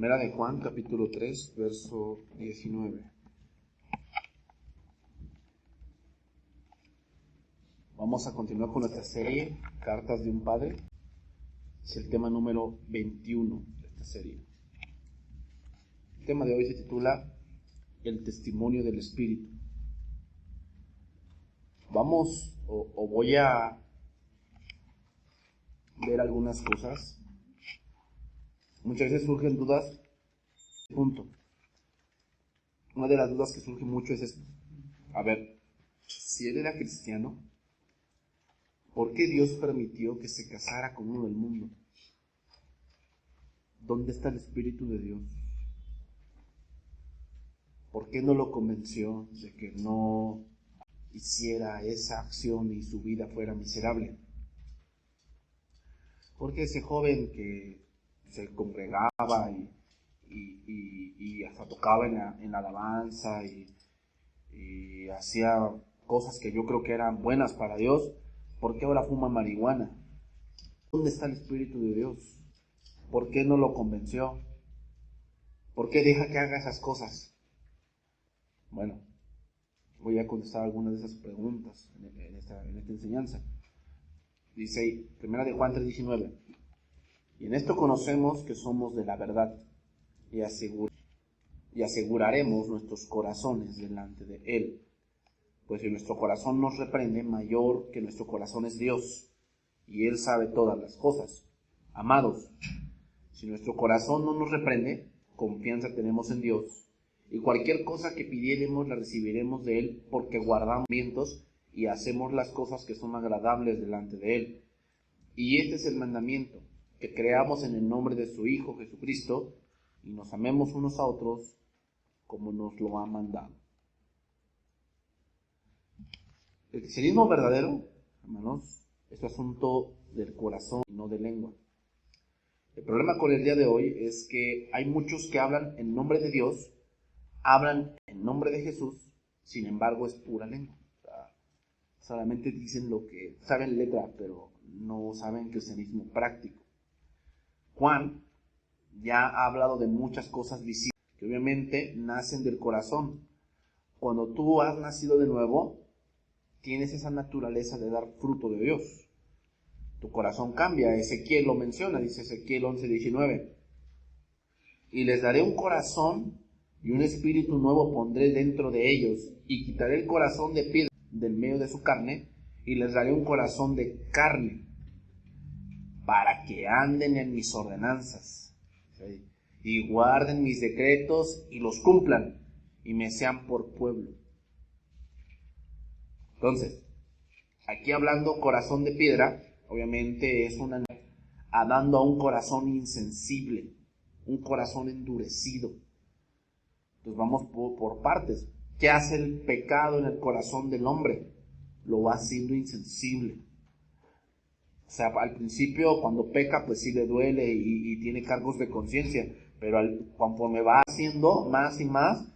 Primera de Juan, capítulo 3, verso 19. Vamos a continuar con nuestra serie, Cartas de un Padre. Es el tema número 21 de esta serie. El tema de hoy se titula El testimonio del Espíritu. Voy a ver algunas cosas. Muchas veces surgen dudas. Punto. Una de las dudas que surge mucho es esta. A ver, si él era cristiano, ¿por qué Dios permitió que se casara con uno del mundo? ¿Dónde está el Espíritu de Dios? ¿Por qué no lo convenció de que no hiciera esa acción y su vida fuera miserable? Porque ese joven que se congregaba y hasta tocaba en la alabanza y hacía cosas que yo creo que eran buenas para Dios, ¿por qué ahora fuma marihuana? ¿Dónde está el Espíritu de Dios? ¿Por qué no lo convenció? ¿Por qué deja que haga esas cosas? Bueno, voy a contestar algunas de esas preguntas en esta enseñanza. Dice, Primera de Juan 3:19, y en esto conocemos que somos de la verdad y aseguraremos nuestros corazones delante de Él. Pues si nuestro corazón nos reprende, mayor que nuestro corazón es Dios, y Él sabe todas las cosas. Amados, si nuestro corazón no nos reprende, confianza tenemos en Dios, y cualquier cosa que pidiéremos la recibiremos de Él, porque guardamos mandamientos y hacemos las cosas que son agradables delante de Él. Y este es el mandamiento, que creamos en el nombre de su Hijo Jesucristo, y nos amemos unos a otros como nos lo ha mandado. El cristianismo verdadero, hermanos, es asunto del corazón y no de lengua. El problema con el día de hoy es que hay muchos que hablan en nombre de Dios, hablan en nombre de Jesús, sin embargo es pura lengua. Solamente dicen lo que saben letra, pero no saben cristianismo práctico. Juan ya ha hablado de muchas cosas visibles que obviamente nacen del corazón. Cuando tú has nacido de nuevo, tienes esa naturaleza de dar fruto de Dios. Tu corazón cambia. Ezequiel lo menciona, dice Ezequiel 11:19. Y les daré un corazón y un espíritu nuevo pondré dentro de ellos, y quitaré el corazón de piedra del medio de su carne, y les daré un corazón de carne, para que anden en mis ordenanzas, ¿sí? Y guarden mis decretos y los cumplan, y me sean por pueblo. Entonces, aquí hablando corazón de piedra, obviamente es dando a un corazón insensible, un corazón endurecido. Entonces vamos por partes. ¿Qué hace el pecado en el corazón del hombre? Lo va haciendo insensible. O sea, al principio cuando peca pues sí le duele y tiene cargos de conciencia, pero conforme va haciendo más y más,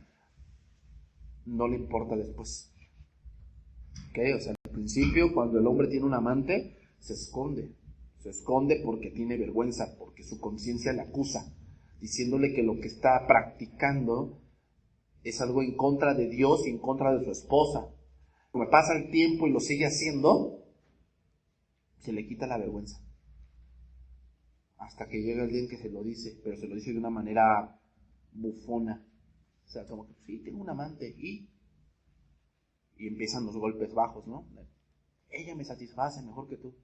no le importa después. ¿Okay? O sea, al principio cuando el hombre tiene un amante, se esconde porque tiene vergüenza, porque su conciencia le acusa, diciéndole que lo que está practicando es algo en contra de Dios y en contra de su esposa. Como pasa el tiempo y lo sigue haciendo, se le quita la vergüenza. Hasta que llega el día en que se lo dice, pero se lo dice de una manera bufona. O sea, como que sí, tengo un amante y empiezan los golpes bajos, ¿no? Ella me satisface mejor que tú.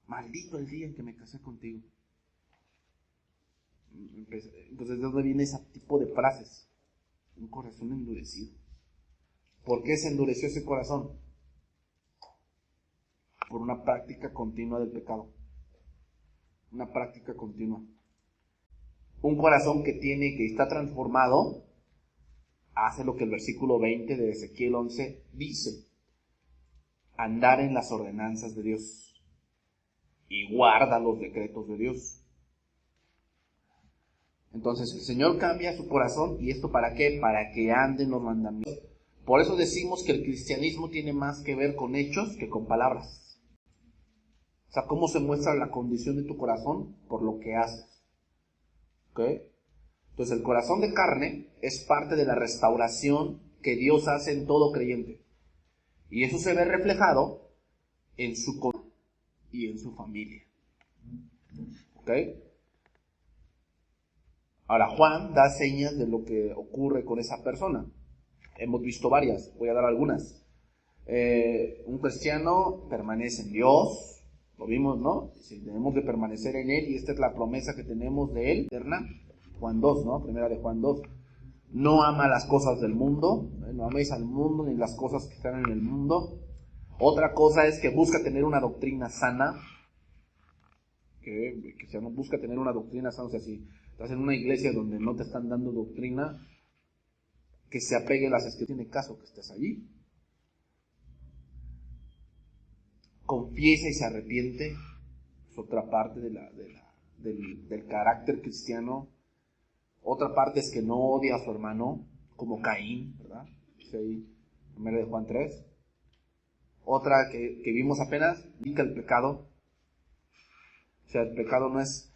Maldito el día en que me casé contigo. Entonces, ¿de dónde viene ese tipo de frases? Un corazón endurecido. ¿Por qué se endureció ese corazón? Por una práctica continua del pecado. Una práctica continua. Un corazón que está transformado, hace lo que el versículo 20 de Ezequiel 11 dice: andar en las ordenanzas de Dios y guarda los decretos de Dios. Entonces el Señor cambia su corazón, ¿y esto para qué? Para que anden los mandamientos. Por eso decimos que el cristianismo tiene más que ver con hechos que con palabras. sea, ¿cómo se muestra la condición de tu corazón? Por lo que haces. ¿Ok? Entonces, el corazón de carne es parte de la restauración que Dios hace en todo creyente. Y eso se ve reflejado en su corazón y en su familia. ¿Ok? Ahora, Juan da señas de lo que ocurre con esa persona. Hemos visto varias, voy a dar algunas. Un cristiano permanece en Dios, lo vimos, ¿no? Si debemos de permanecer en Él, y esta es la promesa que tenemos de Él, eterna. Juan 2, ¿no? Primera de Juan 2. No ama las cosas del mundo, no améis al mundo ni las cosas que están en el mundo. Otra cosa es que busca tener una doctrina sana, que se busca tener una doctrina sana, o sea, si estás en una iglesia donde no te están dando doctrina, que se apegue a las escrituras, tiene caso que estés allí. Confiesa y se arrepiente, es otra parte del carácter cristiano. Otra parte es que no odia a su hermano, como Caín, ¿verdad? Dice ahí, 1 de Juan 3. Otra que vimos apenas, indica el pecado. O sea, el pecado no es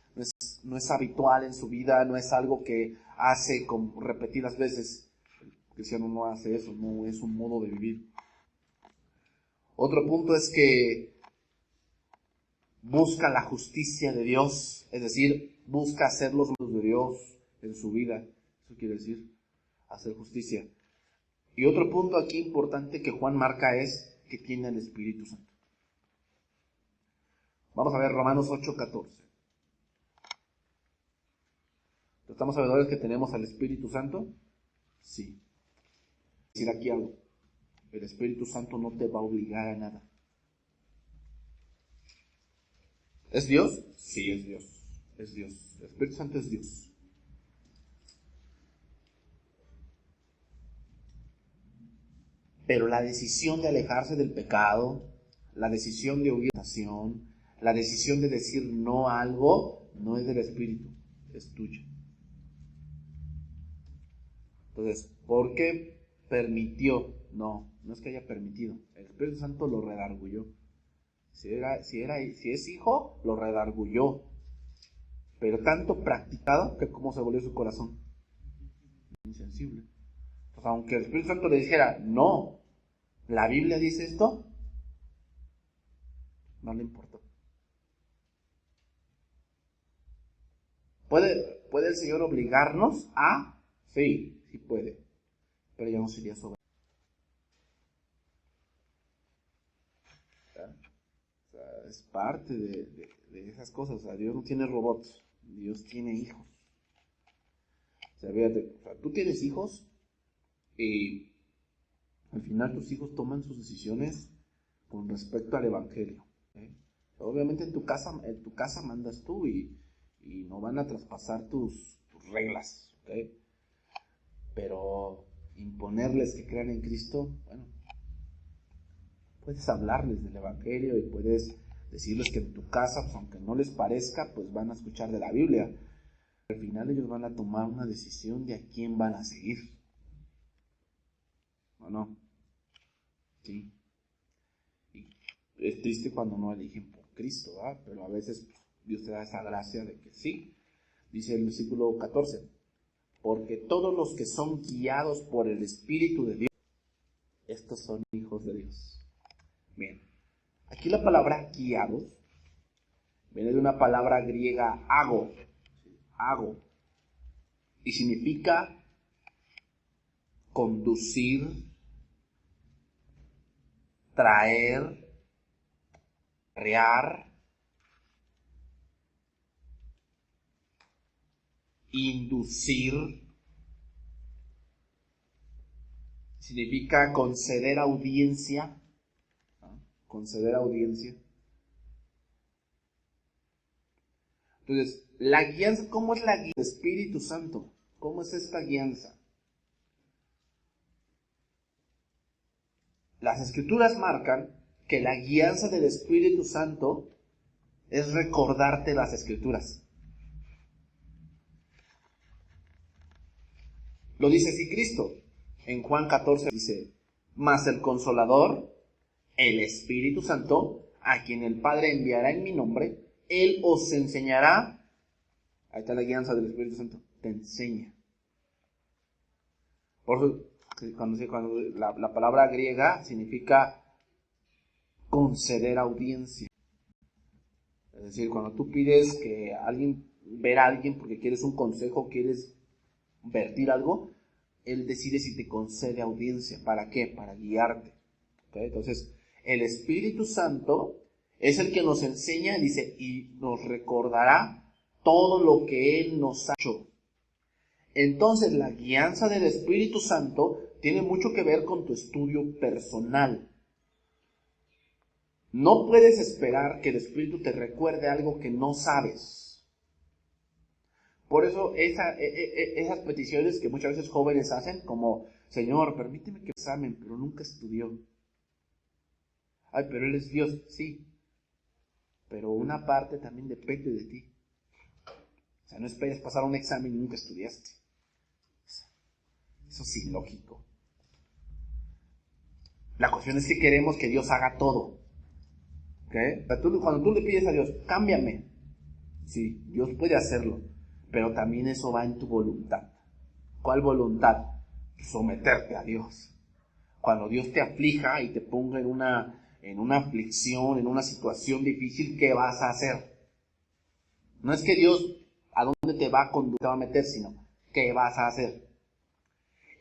habitual en su vida, no es algo que hace con repetidas veces. El cristiano no hace eso, no es un modo de vivir. Otro punto es que busca la justicia de Dios, es decir, busca hacer los de Dios en su vida. Eso quiere decir hacer justicia. Y otro punto aquí importante que Juan marca es que tiene el Espíritu Santo. Vamos a ver Romanos 8:14. ¿Estamos sabedores que tenemos al Espíritu Santo? Sí. Decir aquí algo. El Espíritu Santo no te va a obligar a nada. ¿Es Dios? Sí, es Dios. Es Dios. El Espíritu Santo es Dios. Pero la decisión de alejarse del pecado, la decisión de huir de la tentación, la decisión de decir no a algo, no es del Espíritu, es tuyo. Entonces, ¿por qué permitió? No es que haya permitido. El Espíritu Santo lo redargulló. Si es hijo, lo redargulló. Pero tanto practicado que cómo se volvió su corazón. Insensible. Pues aunque el Espíritu Santo le dijera, no, la Biblia dice esto, no le importó. ¿Puede el Señor obligarnos a? Sí puede. Pero ya no sería sobre. O sea, es parte de esas cosas. O sea, Dios no tiene robots. Dios tiene hijos. O sea, fíjate, tú tienes hijos y al final tus hijos toman sus decisiones con respecto al Evangelio. Obviamente en tu casa mandas tú y no van a traspasar tus reglas. ¿Okay? Pero imponerles que crean en Cristo, bueno, puedes hablarles del Evangelio y puedes decirles que en tu casa, pues, aunque no les parezca, pues van a escuchar de la Biblia. Al final ellos van a tomar una decisión de a quién van a seguir. ¿O no? Sí. Y es triste cuando no eligen por Cristo, ¿verdad? Pero a veces Dios te da esa gracia de que sí. Dice el versículo 14. Porque todos los que son guiados por el Espíritu de Dios, estos son hijos de Dios. Bien. Aquí la palabra guiados viene de una palabra griega ago, y significa conducir, traer, crear, inducir, significa conceder audiencia, ¿no? Conceder audiencia. Entonces, la guianza, ¿cómo es la guianza del Espíritu Santo? ¿Cómo es esta guianza? Las Escrituras marcan que la guianza del Espíritu Santo es recordarte las Escrituras. Lo dice así Cristo. En Juan 14 dice, mas el Consolador, el Espíritu Santo, a quien el Padre enviará en mi nombre, Él os enseñará. Ahí está la guianza del Espíritu Santo. Te enseña. Por eso, cuando la palabra griega significa conceder audiencia. Es decir, cuando tú pides que ver a alguien porque quieres un consejo, quieres vertir algo, Él decide si te concede audiencia. ¿Para qué? Para guiarte. ¿Okay? Entonces, el Espíritu Santo es el que nos enseña, dice, y nos recordará todo lo que Él nos ha hecho. Entonces, la guianza del Espíritu Santo tiene mucho que ver con tu estudio personal. No puedes esperar que el Espíritu te recuerde algo que no sabes. Por eso esas peticiones que muchas veces jóvenes hacen, como, Señor, permíteme que examen, pero nunca estudió. Ay, pero Él es Dios, sí. Pero una parte también depende de ti. O sea, no esperes pasar un examen y nunca estudiaste. Eso es ilógico. La cuestión es que queremos que Dios haga todo. ¿Okay? Cuando tú le pides a Dios, cámbiame. Sí, Dios puede hacerlo. Pero también eso va en tu voluntad. ¿Cuál voluntad? Someterte a Dios. Cuando Dios te aflija y te ponga en una aflicción, en una situación difícil, ¿qué vas a hacer? No es que Dios a dónde te va a meter, sino ¿qué vas a hacer?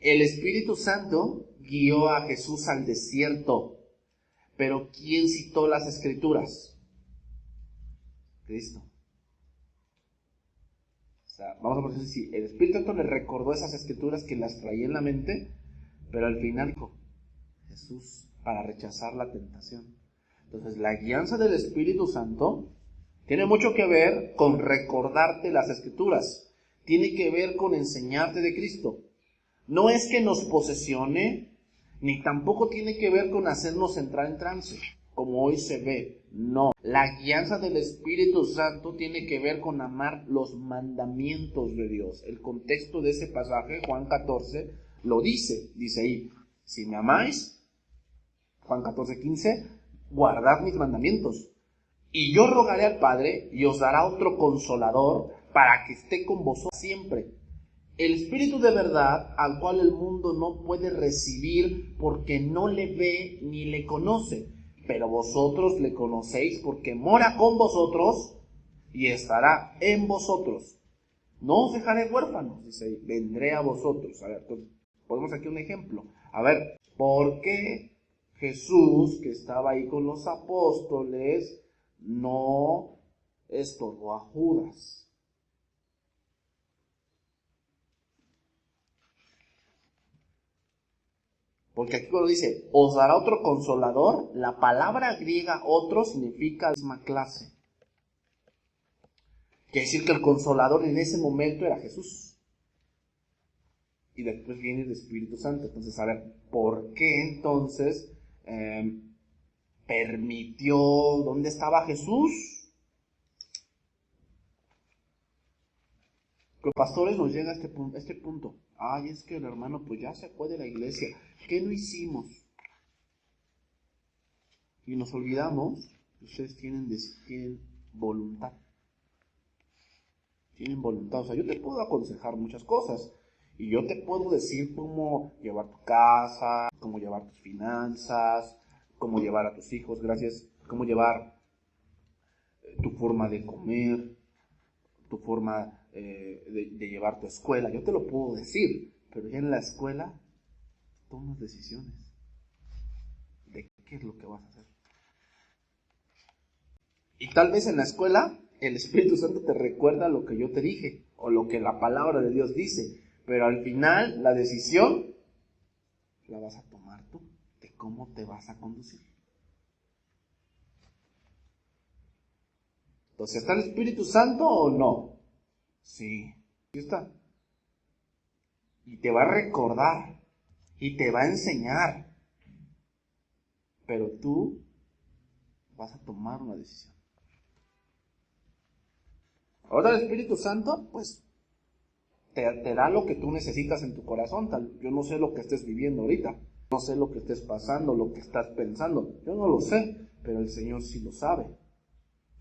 El Espíritu Santo guió a Jesús al desierto. Pero ¿quién citó las Escrituras? Cristo. O sea, vamos a poner así, el Espíritu Santo le recordó esas Escrituras que las traía en la mente, pero al final dijo, Jesús, para rechazar la tentación. Entonces, la guianza del Espíritu Santo tiene mucho que ver con recordarte las Escrituras. Tiene que ver con enseñarte de Cristo. No es que nos posesione, ni tampoco tiene que ver con hacernos entrar en trance, como hoy se ve. No, la guianza del Espíritu Santo tiene que ver con amar los mandamientos de Dios. El contexto de ese pasaje, Juan 14, lo dice ahí, si me amáis, Juan 14:15, guardad mis mandamientos. Y yo rogaré al Padre y os dará otro consolador para que esté con vosotros siempre. El Espíritu de verdad, al cual el mundo no puede recibir porque no le ve ni le conoce. Pero vosotros le conocéis porque mora con vosotros y estará en vosotros. No os dejaré huérfanos, dice ahí, vendré a vosotros. A ver, entonces, ponemos aquí un ejemplo. A ver, ¿por qué Jesús, que estaba ahí con los apóstoles, no estorbó a Judas? Porque aquí cuando dice, os dará otro consolador, la palabra griega otro significa la misma clase. Quiere decir que el consolador en ese momento era Jesús. Y después viene el Espíritu Santo. Entonces, a ver, ¿por qué entonces permitió dónde estaba Jesús? Los pastores nos llega a este punto. Ay, es que el hermano pues ya se fue de la iglesia. ¿Qué no hicimos? Y nos olvidamos que ustedes tienen voluntad. Tienen voluntad. O sea, yo te puedo aconsejar muchas cosas. Y yo te puedo decir cómo llevar tu casa, cómo llevar tus finanzas, cómo llevar a tus hijos, cómo llevar tu forma de comer, tu forma de llevar tu escuela. Yo te lo puedo decir, pero ya en la escuela tomas decisiones de qué es lo que vas a hacer. Y tal vez en la escuela el Espíritu Santo te recuerda lo que yo te dije o lo que la palabra de Dios dice, pero al final la decisión la vas a tomar tú de cómo te vas a conducir. Entonces, ¿está el Espíritu Santo o no? Sí, sí está. Y te va a recordar y te va a enseñar, pero tú vas a tomar una decisión. Ahora el Espíritu Santo, pues, te da lo que tú necesitas en tu corazón. Yo no sé lo que estés viviendo ahorita, No sé lo que estés pasando, lo que estás pensando. Yo no lo sé, pero el Señor sí lo sabe.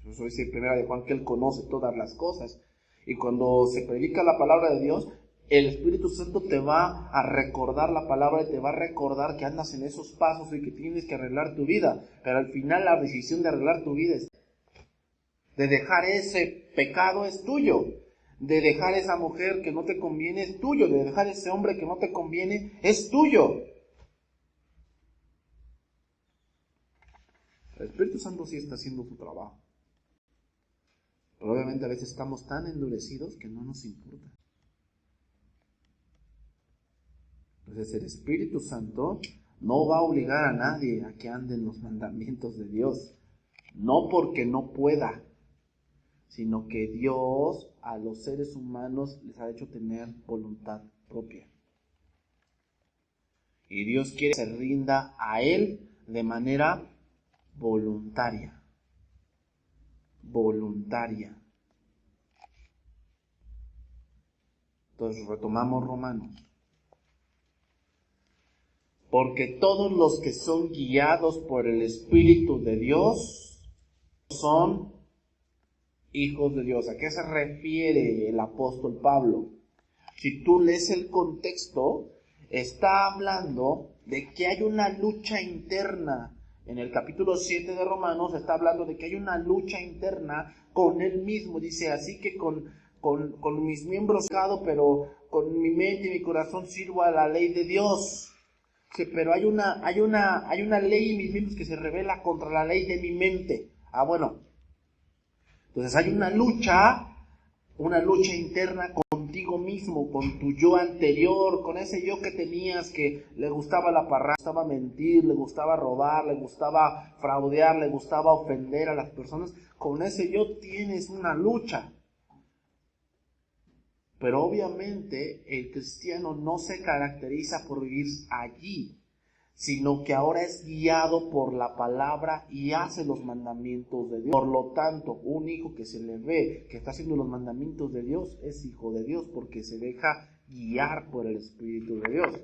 Eso dice en 1 de Juan que Él conoce todas las cosas. Y cuando se predica la palabra de Dios, el Espíritu Santo te va a recordar la palabra y te va a recordar que andas en esos pasos y que tienes que arreglar tu vida. Pero al final la decisión de arreglar tu vida, de dejar ese pecado, es tuyo. De dejar esa mujer que no te conviene, es tuyo. De dejar ese hombre que no te conviene, es tuyo. El Espíritu Santo sí está haciendo su trabajo. Pero obviamente a veces estamos tan endurecidos que no nos importa. Entonces el Espíritu Santo no va a obligar a nadie a que ande en los mandamientos de Dios. No porque no pueda, sino que Dios a los seres humanos les ha hecho tener voluntad propia. Y Dios quiere que se rinda a Él de manera voluntaria. Voluntaria. Entonces retomamos Romanos. Porque todos los que son guiados por el Espíritu de Dios son hijos de Dios. ¿A qué se refiere el apóstol Pablo? Si tú lees el contexto, está hablando de que hay una lucha interna. En el capítulo 7 de Romanos está hablando de que hay una lucha interna con él mismo. Dice, así que con mis miembros pero con mi mente y mi corazón sirvo a la ley de Dios. Sí, pero hay una ley en mis miembros que se revela contra la ley de mi mente. Bueno. Entonces hay una lucha interna contigo mismo, con tu yo anterior, con ese yo que tenías que le gustaba la parranda, le gustaba mentir, le gustaba robar, le gustaba fraudear, le gustaba ofender a las personas. Con ese yo tienes una lucha. Pero obviamente el cristiano no se caracteriza por vivir allí, sino que ahora es guiado por la palabra y hace los mandamientos de Dios. Por lo tanto, un hijo que se le ve que está haciendo los mandamientos de Dios es hijo de Dios, porque se deja guiar por el Espíritu de Dios.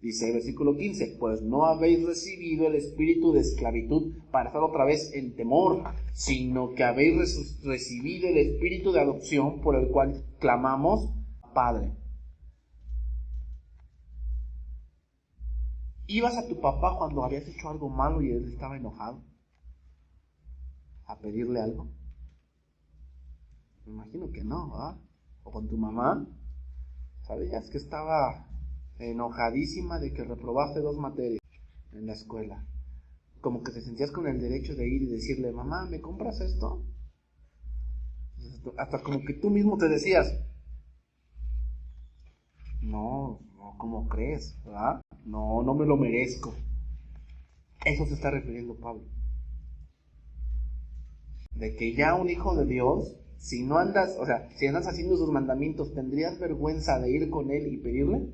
Dice el versículo 15, pues no habéis recibido el espíritu de esclavitud para estar otra vez en temor, sino que habéis recibido el espíritu de adopción por el cual clamamos, Padre. ¿Ibas a tu papá cuando habías hecho algo malo y él estaba enojado a pedirle algo? Me imagino que no, ¿verdad? O con tu mamá, ¿sabías que estaba enojadísima de que reprobaste 2 materias en la escuela? Como que te sentías con el derecho de ir y decirle, mamá, ¿me compras esto? Hasta como que tú mismo te decías, no, ¿cómo crees? ¿Verdad? No me lo merezco. Eso se está refiriendo Pablo. De que ya un hijo de Dios, si andas haciendo sus mandamientos, ¿tendrías vergüenza de ir con él y pedirle?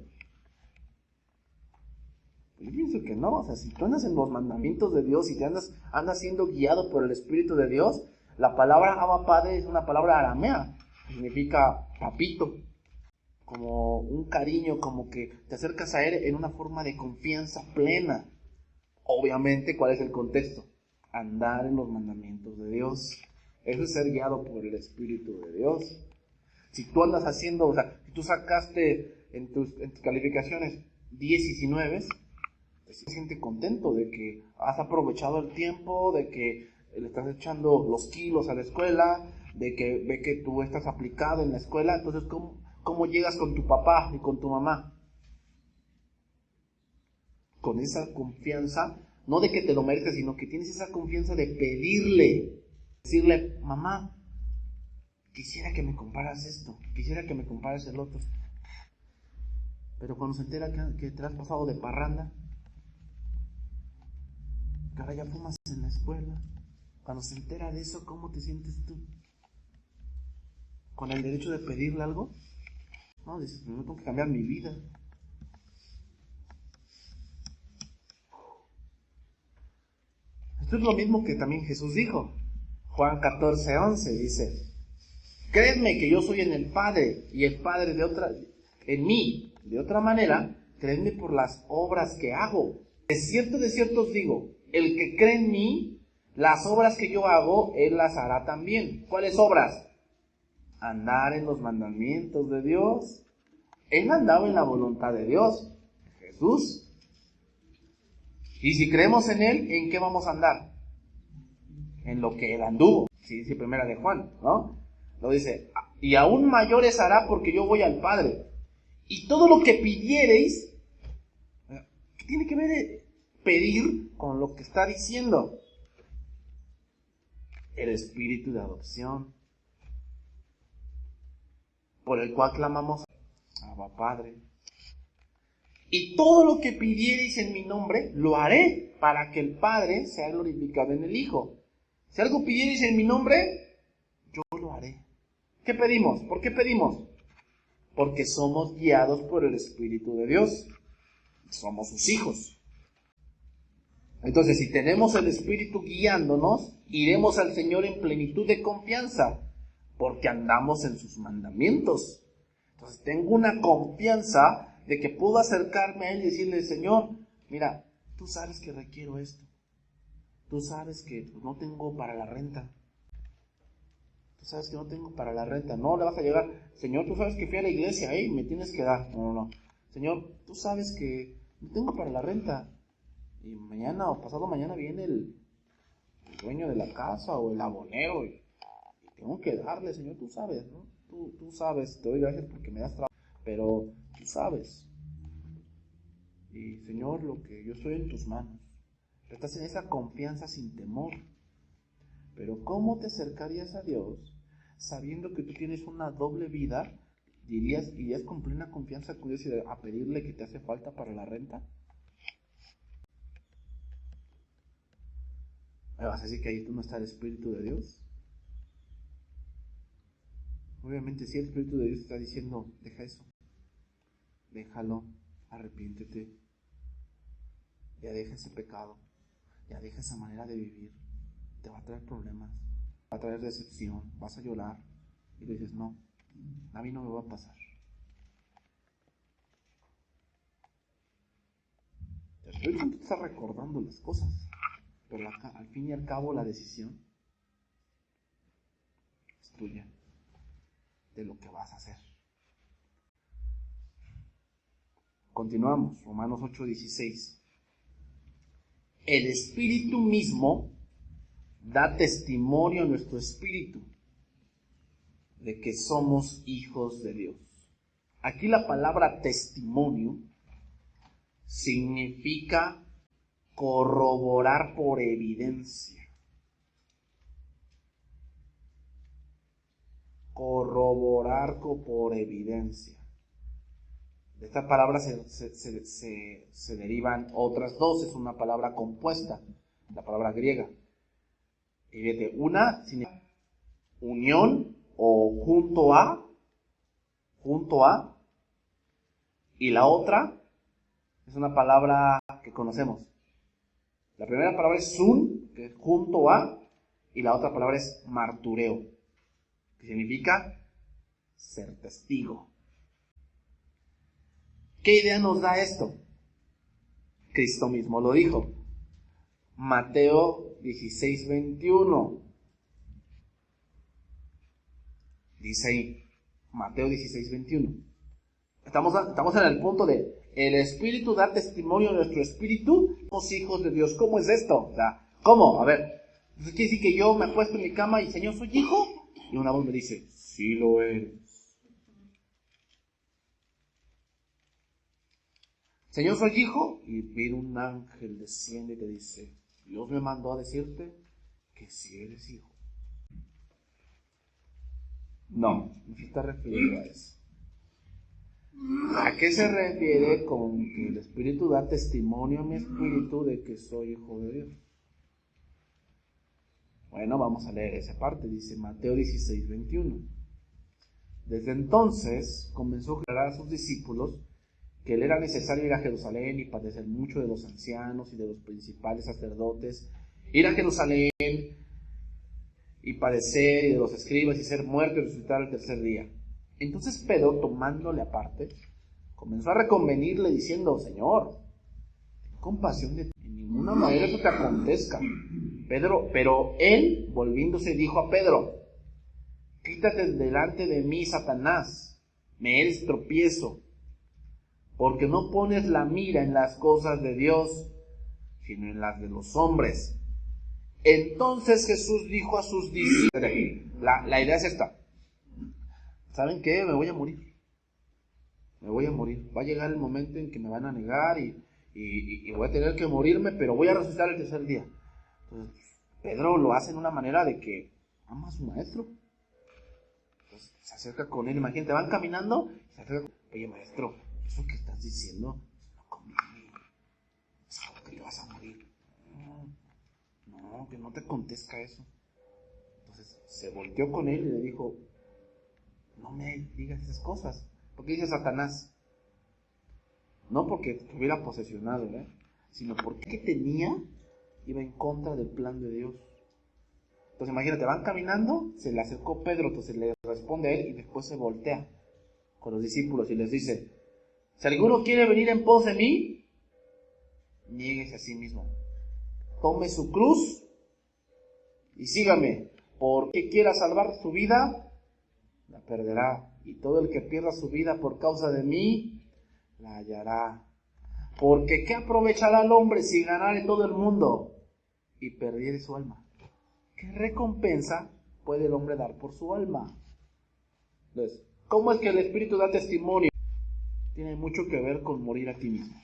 Yo pienso que no. Si tú andas en los mandamientos de Dios y te andas siendo guiado por el Espíritu de Dios, la palabra Abba Padre es una palabra aramea, significa papito, como un cariño, como que te acercas a Él en una forma de confianza plena. Obviamente, ¿cuál es el contexto? Andar en los mandamientos de Dios. Eso es ser guiado por el Espíritu de Dios. Si tú andas haciendo, si tú sacaste en tus calificaciones 10 y 19, pues te sientes contento de que has aprovechado el tiempo, de que le estás echando los kilos a la escuela, de que ve que tú estás aplicado en la escuela. Entonces, ¿cómo llegas con tu papá y con tu mamá? Con esa confianza, no de que te lo mereces, sino que tienes esa confianza de pedirle, decirle, mamá, quisiera que me compraras esto, quisiera que me compraras el otro. Pero cuando se entera que te has pasado de parranda, que ahora ya fumas en la escuela, cuando se entera de eso, ¿cómo te sientes tú? ¿Con el derecho de pedirle algo? No, dices, no tengo que cambiar mi vida. Esto es lo mismo que también Jesús dijo. Juan 14:11 dice, créedme que yo soy en el Padre y el Padre en mí. De otra manera, créedme por las obras que hago. de cierto os digo, el que cree en mí, las obras que yo hago, él las hará también. ¿Cuáles obras? Andar en los mandamientos de Dios. Él andaba en la voluntad de Dios, Jesús. Y si creemos en él, ¿en qué vamos a andar? En lo que él anduvo. Sí, dice primera de Juan, ¿no? Lo dice, y aún mayores hará porque yo voy al Padre. Y todo lo que pidiereis, ¿qué tiene que ver pedir con lo que está diciendo? El espíritu de adopción, por el cual clamamos a Abba Padre. Y todo lo que pidiereis en mi nombre, lo haré para que el Padre sea glorificado en el Hijo. Si algo pidiereis en mi nombre, yo lo haré. ¿Qué pedimos? ¿Por qué pedimos? Porque somos guiados por el Espíritu de Dios. Somos sus hijos. Entonces, si tenemos el Espíritu guiándonos, iremos al Señor en plenitud de confianza, porque andamos en sus mandamientos. Entonces, tengo una confianza de que puedo acercarme a Él y decirle, Señor, mira, tú sabes que requiero esto. Tú sabes que no tengo para la renta. Tú sabes que no tengo para la renta. No le vas a llegar, Señor, tú sabes que fui a la iglesia, me tienes que dar. No. Señor, tú sabes que no tengo para la renta. Y mañana o pasado mañana viene el dueño de la casa o el abonero y tengo que darle, Señor, tú sabes, ¿no? Tú sabes, te doy gracias porque me das trabajo, pero tú sabes. Y Señor, lo que yo estoy en tus manos. Estás en esa confianza sin temor. Pero ¿cómo te acercarías a Dios sabiendo que tú tienes una doble vida? ¿Irías con plena confianza con Dios a pedirle que te hace falta para la renta? ¿Me vas a decir que ahí tú no está el Espíritu de Dios? Obviamente sí, el Espíritu de Dios está diciendo, deja eso, déjalo, arrepiéntete, ya deja ese pecado, ya deja esa manera de vivir, te va a traer problemas, va a traer decepción, vas a llorar, y le dices, no, a mí no me va a pasar. El Espíritu Santo te está recordando las cosas, pero al fin y al cabo la decisión es tuya, de lo que vas a hacer. Continuamos, Romanos 8:16. El Espíritu mismo da testimonio a nuestro espíritu de que somos hijos de Dios. Aquí la palabra testimonio significa corroborar por evidencia. Corroborar por evidencia. De esta palabra se derivan otras dos, es una palabra compuesta, la palabra griega. Y fíjate, una significa unión o junto a, y la otra es una palabra que conocemos. La primera palabra es sun, que es junto a, y la otra palabra es martureo, que significa ser testigo. ¿Qué idea nos da esto? Cristo mismo lo dijo. Mateo 16:21. Dice ahí, Mateo 16:21. Estamos en el punto de, el Espíritu da testimonio de nuestro espíritu, somos hijos de Dios. ¿Cómo es esto? O sea, ¿cómo? A ver, ¿quiere decir que yo me acuesto en mi cama y, Señor, soy hijo? Y una voz me dice, sí lo eres. Señor, soy hijo, y viene un ángel, desciende y te dice, Dios me mandó a decirte que si eres hijo. No se está refiriendo a eso. ¿A qué se refiere con que el Espíritu da testimonio a mi espíritu de que soy hijo de Dios? Bueno, vamos a leer esa parte, dice Mateo 16:21. Desde entonces comenzó a aclarar a sus discípulos que él era necesario ir a Jerusalén y padecer mucho de los ancianos y de los principales sacerdotes, ir a Jerusalén y padecer y de los escribas y ser muerto y resucitar al tercer día. Entonces Pedro, tomándole aparte, comenzó a reconvenirle diciendo, Señor, ten compasión de ti. En ninguna manera eso te acontezca. Pero él, volviéndose, dijo a Pedro: quítate delante de mí, Satanás, me eres tropiezo, porque no pones la mira en las cosas de Dios, sino en las de los hombres. Entonces Jesús dijo a sus discípulos, la idea es esta: ¿saben qué? Me voy a morir. Va a llegar el momento en que me van a negar y voy a tener que morirme, pero voy a resucitar el tercer día. Entonces, Pedro lo hace en una manera de que ama a su maestro. Entonces, se acerca con él. Imagínate, van caminando, se acerca: oye, maestro, eso que estás diciendo no conviene. Es algo que te vas a morir. No, que no te acontezca eso. Entonces se volteó con él y le dijo: no me digas esas cosas. ¿Por qué dice Satanás? No porque estuviera posesionado, sino porque iba en contra del plan de Dios. Entonces imagínate, van caminando, se le acercó Pedro, entonces le responde a él y después se voltea con los discípulos y les dice: si alguno quiere venir en pos de mí, niéguese a sí mismo, tome su cruz y sígame, porque quiera salvar su vida, la perderá, y todo el que pierda su vida por causa de mí, la hallará. Porque ¿qué aprovechará el hombre si ganare todo el mundo y perdiere su alma? ¿Qué recompensa puede el hombre dar por su alma? Entonces, ¿cómo es que el Espíritu da testimonio? Tiene mucho que ver con morir a ti mismo.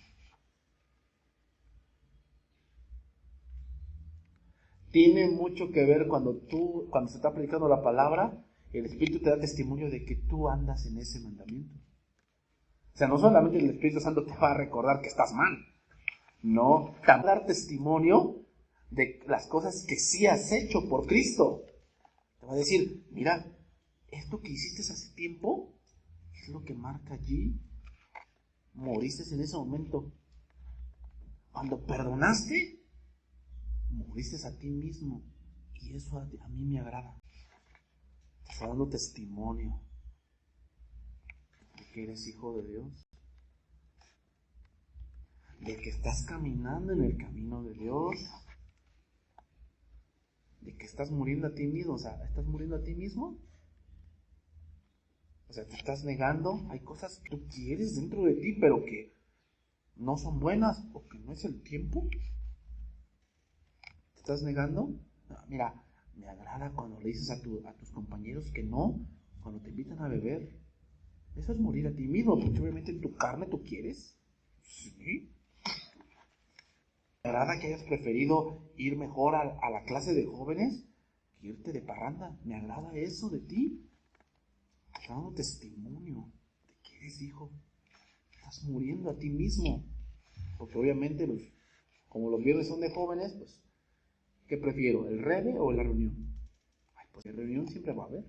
Tiene mucho que ver cuando se está predicando la palabra, el Espíritu te da testimonio de que tú andas en ese mandamiento. O sea, no solamente el Espíritu Santo te va a recordar que estás mal, no, te va a dar testimonio de las cosas que sí has hecho por Cristo. Te va a decir: mira, esto que hiciste hace tiempo es lo que marca allí. Moriste en ese momento. Cuando perdonaste, moriste a ti mismo. Y eso a mí me agrada. Te está dando testimonio de que eres hijo de Dios, de que estás caminando en el camino de Dios, de que estás muriendo a ti mismo. O sea, ¿estás muriendo a ti mismo? O sea, te estás negando. Hay cosas que tú quieres dentro de ti, pero que no son buenas o que no es el tiempo. ¿Te estás negando? No, mira, me agrada cuando le dices a tus compañeros que no, cuando te invitan a beber. Eso es morir a ti mismo, porque obviamente en tu carne tú quieres. Sí. Me agrada que hayas preferido ir mejor a la clase de jóvenes que irte de parranda. Me agrada eso de ti. Estás dando testimonio de que eres hijo. Estás muriendo a ti mismo. Porque obviamente, como los viernes son de jóvenes, pues, ¿qué prefiero? ¿El rebe o la reunión? Ay, pues la reunión siempre va a haber.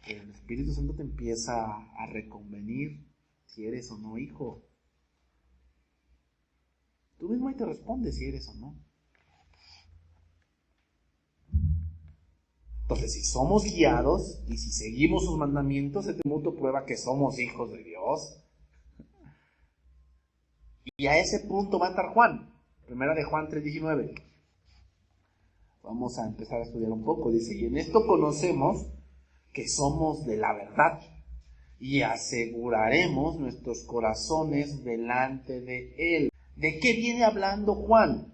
El Espíritu Santo te empieza a reconvenir si eres o no hijo. Tú mismo ahí te respondes si eres o no. Entonces, si somos guiados y si seguimos sus mandamientos, este mundo prueba que somos hijos de Dios. Y a ese punto va a estar Juan. Primera de Juan 3:19. Vamos a empezar a estudiar un poco. Dice: y en esto conocemos que somos de la verdad y aseguraremos nuestros corazones delante de Él. ¿De qué viene hablando Juan?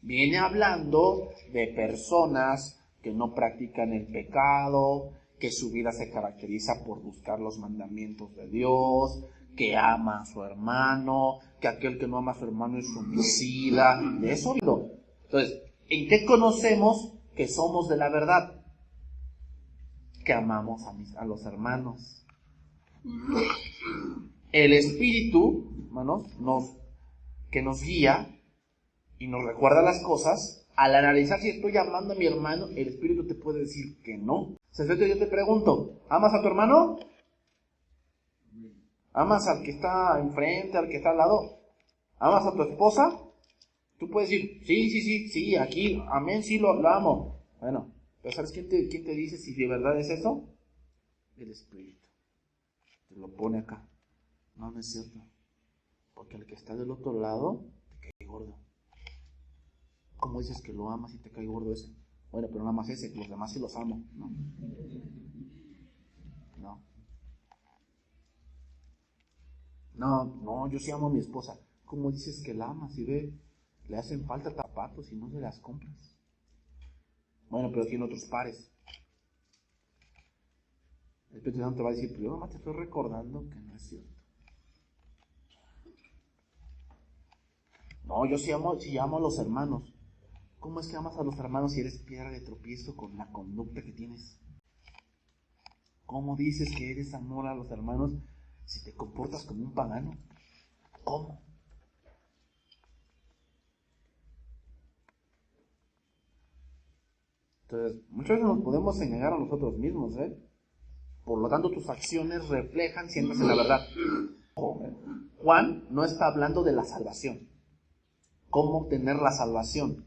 Viene hablando de personas que no practican el pecado, que su vida se caracteriza por buscar los mandamientos de Dios, que ama a su hermano, que aquel que no ama a su hermano es homicida. De eso no. Entonces, ¿en qué conocemos que somos de la verdad? Que amamos a los hermanos. El Espíritu, hermanos, que nos guía y nos recuerda las cosas. Al analizar si estoy amando a mi hermano, el Espíritu te puede decir que no. O sea, yo te pregunto: ¿amas a tu hermano? ¿Amas al que está enfrente, al que está al lado? ¿Amas a tu esposa? Tú puedes decir: sí, aquí, amén, sí, lo amo. Bueno, pero ¿sabes quién te dice si de verdad es eso? El Espíritu. Te lo pone acá. No, no es cierto. Porque el que está del otro lado te cae gordo. ¿Cómo dices que lo amas y te cae gordo ese? Bueno, pero nada más ese, los demás sí los amo. No. No. No, yo sí amo a mi esposa. ¿Cómo dices que la amas? Si ve, le hacen falta zapatos y no se las compras. Bueno, pero tiene otros pares. El Espíritu Santo te va a decir, pero yo nomás te estoy recordando que no es cierto. No, yo sí amo a los hermanos. ¿Cómo es que amas a los hermanos si eres piedra de tropiezo con la conducta que tienes? ¿Cómo dices que eres amor a los hermanos si te comportas como un pagano? ¿Cómo? Entonces, muchas veces nos podemos engañar a nosotros mismos, ¿eh? Por lo tanto, tus acciones reflejan si andas en la verdad. Juan no está hablando de la salvación. ¿Cómo obtener la salvación?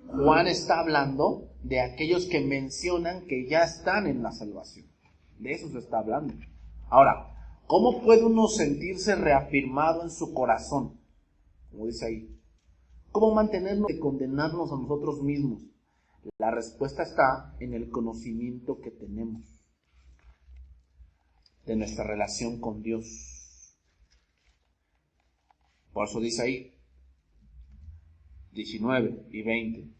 Juan está hablando de aquellos que mencionan que ya están en la salvación. De eso se está hablando. Ahora, ¿cómo puede uno sentirse reafirmado en su corazón? Como dice ahí. ¿Cómo mantenernos de condenarnos a nosotros mismos? La respuesta está en el conocimiento que tenemos de nuestra relación con Dios. Por eso dice ahí, 19 y 20.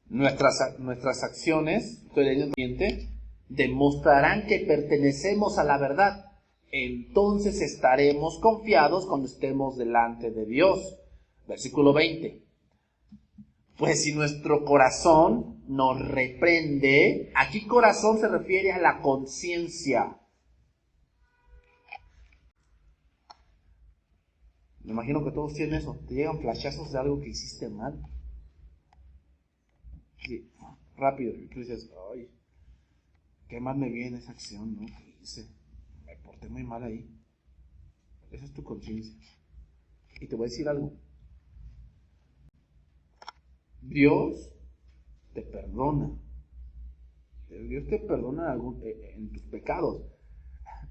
Nuestras acciones, estoy leyendo el siguiente, demostrarán que pertenecemos a la verdad. Entonces estaremos confiados cuando estemos delante de Dios. Versículo 20. Pues si nuestro corazón nos reprende, aquí corazón se refiere a la conciencia. Me imagino que todos tienen eso. Te llegan flashazos de algo que hiciste mal. Sí, rápido. Y tú dices, ay, qué mal me viene esa acción, ¿no? ¿Qué hice? Me porté muy mal ahí. Esa es tu conciencia. Y te voy a decir algo. Dios te perdona. Dios te perdona en tus pecados.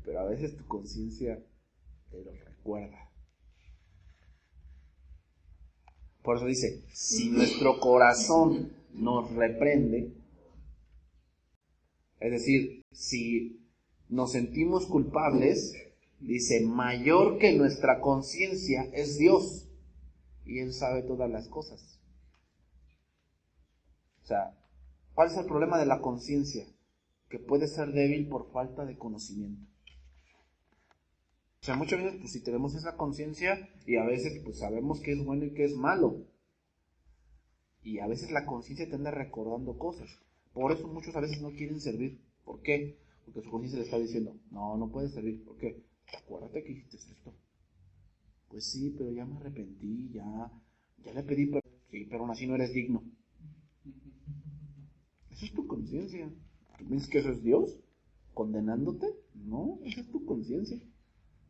Pero a veces tu conciencia te lo recuerda. Por eso dice, si nuestro corazón nos reprende, es decir, si nos sentimos culpables, dice, mayor que nuestra conciencia es Dios. Y Él sabe todas las cosas. O sea, ¿cuál es el problema de la conciencia? Que puede ser débil por falta de conocimiento. O sea, muchas veces, pues si tenemos esa conciencia y a veces, pues sabemos qué es bueno y qué es malo. Y a veces la conciencia te anda recordando cosas. Por eso muchos a veces no quieren servir. ¿Por qué? Porque su conciencia le está diciendo, no puedes servir. ¿Por qué? Acuérdate que hiciste esto. Pues sí, pero ya me arrepentí, ya le pedí perdón. Sí, pero aún así no eres digno. Esa es tu conciencia. ¿Tú piensas que eso es Dios? ¿Condenándote? No, esa es tu conciencia.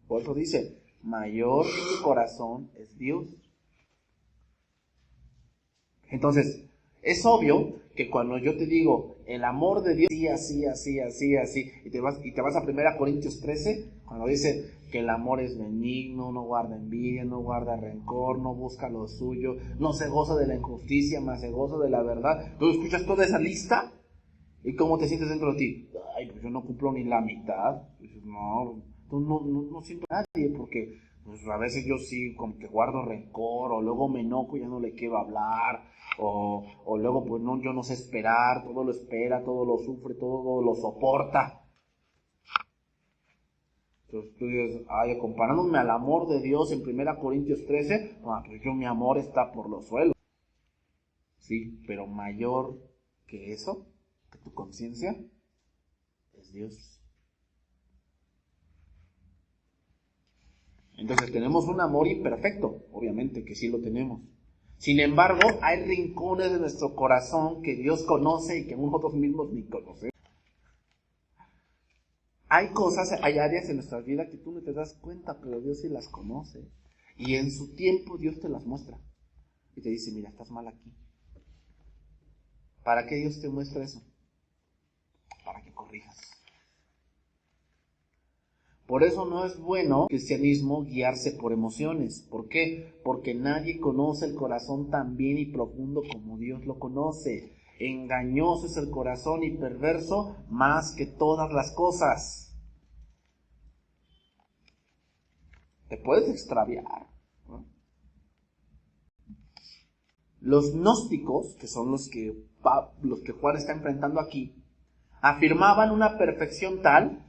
Por eso dice, mayor que tu corazón es Dios. Entonces, es obvio que cuando yo te digo el amor de Dios, así, y te vas a 1 Corintios 13, cuando dice que el amor es benigno, no guarda envidia, no guarda rencor, no busca lo suyo, no se goza de la injusticia, más se goza de la verdad. Tú escuchas toda esa lista y ¿cómo te sientes dentro de ti? Ay, pues yo no cumplo ni la mitad. Y dices, no siento a nadie porque pues, a veces yo sí como que guardo rencor o luego me enojo y ya no le quiero hablar. O luego, pues no, yo no sé esperar, todo lo espera, todo lo sufre, todo lo soporta. Entonces tú dices, comparándome al amor de Dios en 1 Corintios 13, pues mi amor está por los suelos. Sí, pero mayor que eso, que tu conciencia, es Dios. Entonces tenemos un amor imperfecto, obviamente que sí lo tenemos. Sin embargo, hay rincones de nuestro corazón que Dios conoce y que nosotros mismos ni conocemos. Hay cosas, hay áreas en nuestra vida que tú no te das cuenta, pero Dios sí las conoce. Y en su tiempo Dios te las muestra. Y te dice, mira, estás mal aquí. ¿Para qué Dios te muestra eso? Para que corrijas. Por eso no es bueno el cristianismo guiarse por emociones. ¿Por qué? Porque nadie conoce el corazón tan bien y profundo como Dios lo conoce. Engañoso es el corazón y perverso más que todas las cosas. Te puedes extraviar, ¿no? Los gnósticos, que son los que Juan está enfrentando aquí, afirmaban una perfección tal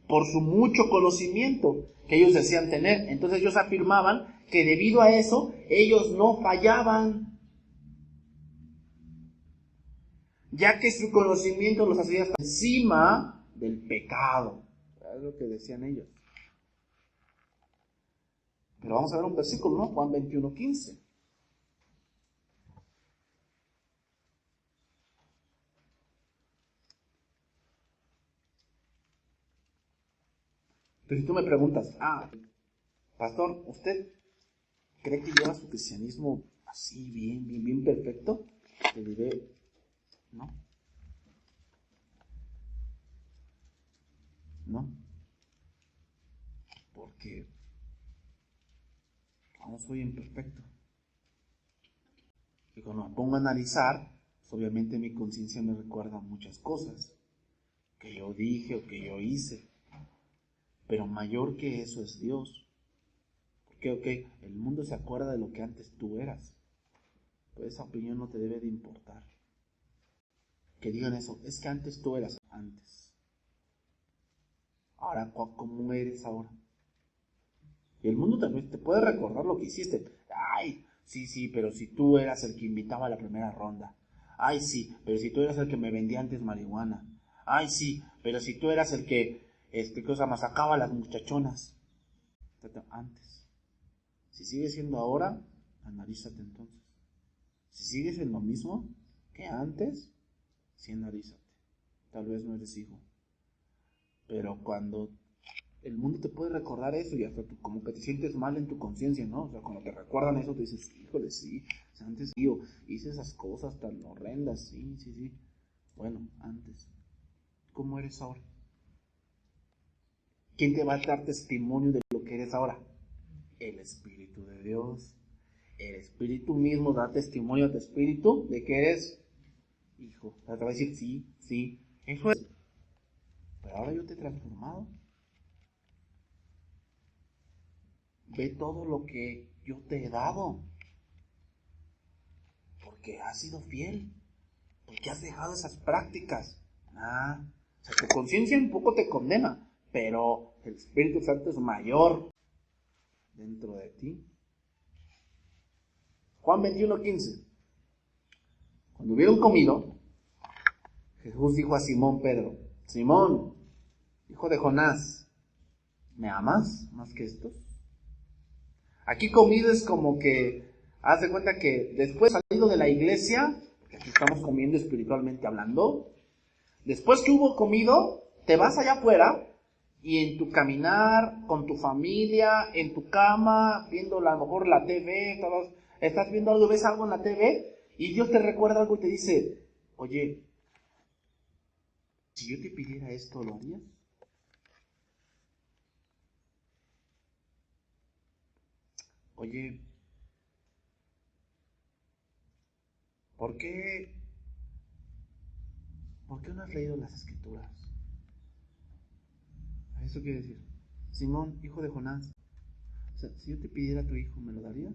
por su mucho conocimiento que ellos decían tener. Entonces ellos afirmaban que debido a eso ellos no fallaban, ya que su conocimiento los hacía estar encima del pecado. Es lo que decían ellos. Pero vamos a ver un versículo, ¿no? Juan 21:15. Pero si tú me preguntas, pastor, ¿usted cree que lleva su cristianismo así bien perfecto? Te diré, no. No. Porque aún soy imperfecto. Y cuando me pongo a analizar, pues obviamente mi conciencia me recuerda muchas cosas que yo dije o que yo hice. Pero mayor que eso es Dios. Porque, el mundo se acuerda de lo que antes tú eras. Pues esa opinión no te debe de importar. Que digan eso, es que antes tú eras antes. Ahora, ¿cómo eres ahora? Y el mundo también te puede recordar lo que hiciste. Ay, sí, pero si tú eras el que invitaba a la primera ronda. Ay, sí, pero si tú eras el que me vendía antes marihuana. Ay, sí, pero si tú eras el que, masacaba a las muchachonas. Antes. Si sigue siendo ahora, analízate entonces. Si sigues en lo mismo que antes, sí analízate. Tal vez no eres hijo. Pero cuando el mundo te puede recordar eso y hasta tú como que te sientes mal en tu conciencia, ¿no? O sea, cuando te recuerdan eso, te dices, híjole, sí, o sea, antes yo hice esas cosas tan horrendas, sí. Bueno, antes. ¿Cómo eres ahora? ¿Quién te va a dar testimonio de lo que eres ahora? El Espíritu de Dios. El Espíritu mismo da testimonio a tu espíritu de que eres hijo. O sea, te va a decir, sí, eso es. Pero ahora yo te he transformado. Ve todo lo que yo te he dado. Porque has sido fiel. Porque has dejado esas prácticas. O sea, tu conciencia un poco te condena. Pero el Espíritu Santo es mayor dentro de ti. Juan 21:15. Cuando hubieron comido, Jesús dijo a Simón Pedro, Simón, hijo de Jonás, ¿me amas más que estos? Aquí comido es como que, haz de cuenta que después salido de la iglesia, porque aquí estamos comiendo espiritualmente hablando, después que hubo comido, te vas allá afuera y en tu caminar, con tu familia, en tu cama, viendo a lo mejor la TV, estás viendo algo, ves algo en la TV y Dios te recuerda algo y te dice, oye, si yo te pidiera esto, ¿lo harías? Oye, ¿por qué no has leído las Escrituras? Eso quiere decir, Simón, hijo de Jonás, o sea, si yo te pidiera a tu hijo, ¿me lo darías?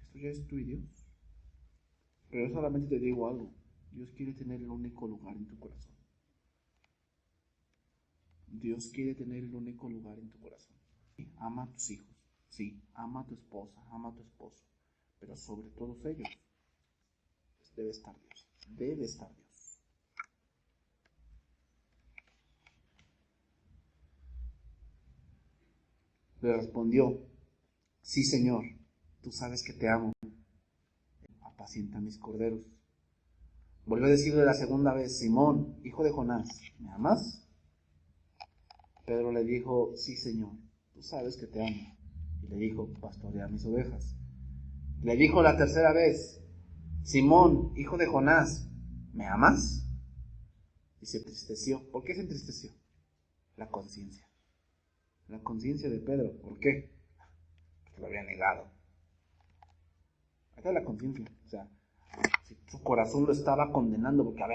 Esto ya es tú y Dios. Pero yo solamente te digo algo, Dios quiere tener el único lugar en tu corazón. Dios quiere tener el único lugar en tu corazón. Ama a tus hijos, sí, ama a tu esposa, ama a tu esposo, pero sobre todos ellos debe estar Dios, debe estar Dios. Le respondió, sí, Señor, tú sabes que te amo, apacienta mis corderos. Volvió a decirle la segunda vez, Simón, hijo de Jonás, ¿me amas? Pedro le dijo, sí, Señor, tú sabes que te amo. Y le dijo, pastorea mis ovejas. Le dijo la tercera vez, Simón, hijo de Jonás, ¿me amas? y se entristeció. ¿Por qué se entristeció? La conciencia. La conciencia de Pedro. ¿Por qué? Porque lo había negado. Ahí está la conciencia. O sea, si su corazón lo estaba condenando, porque a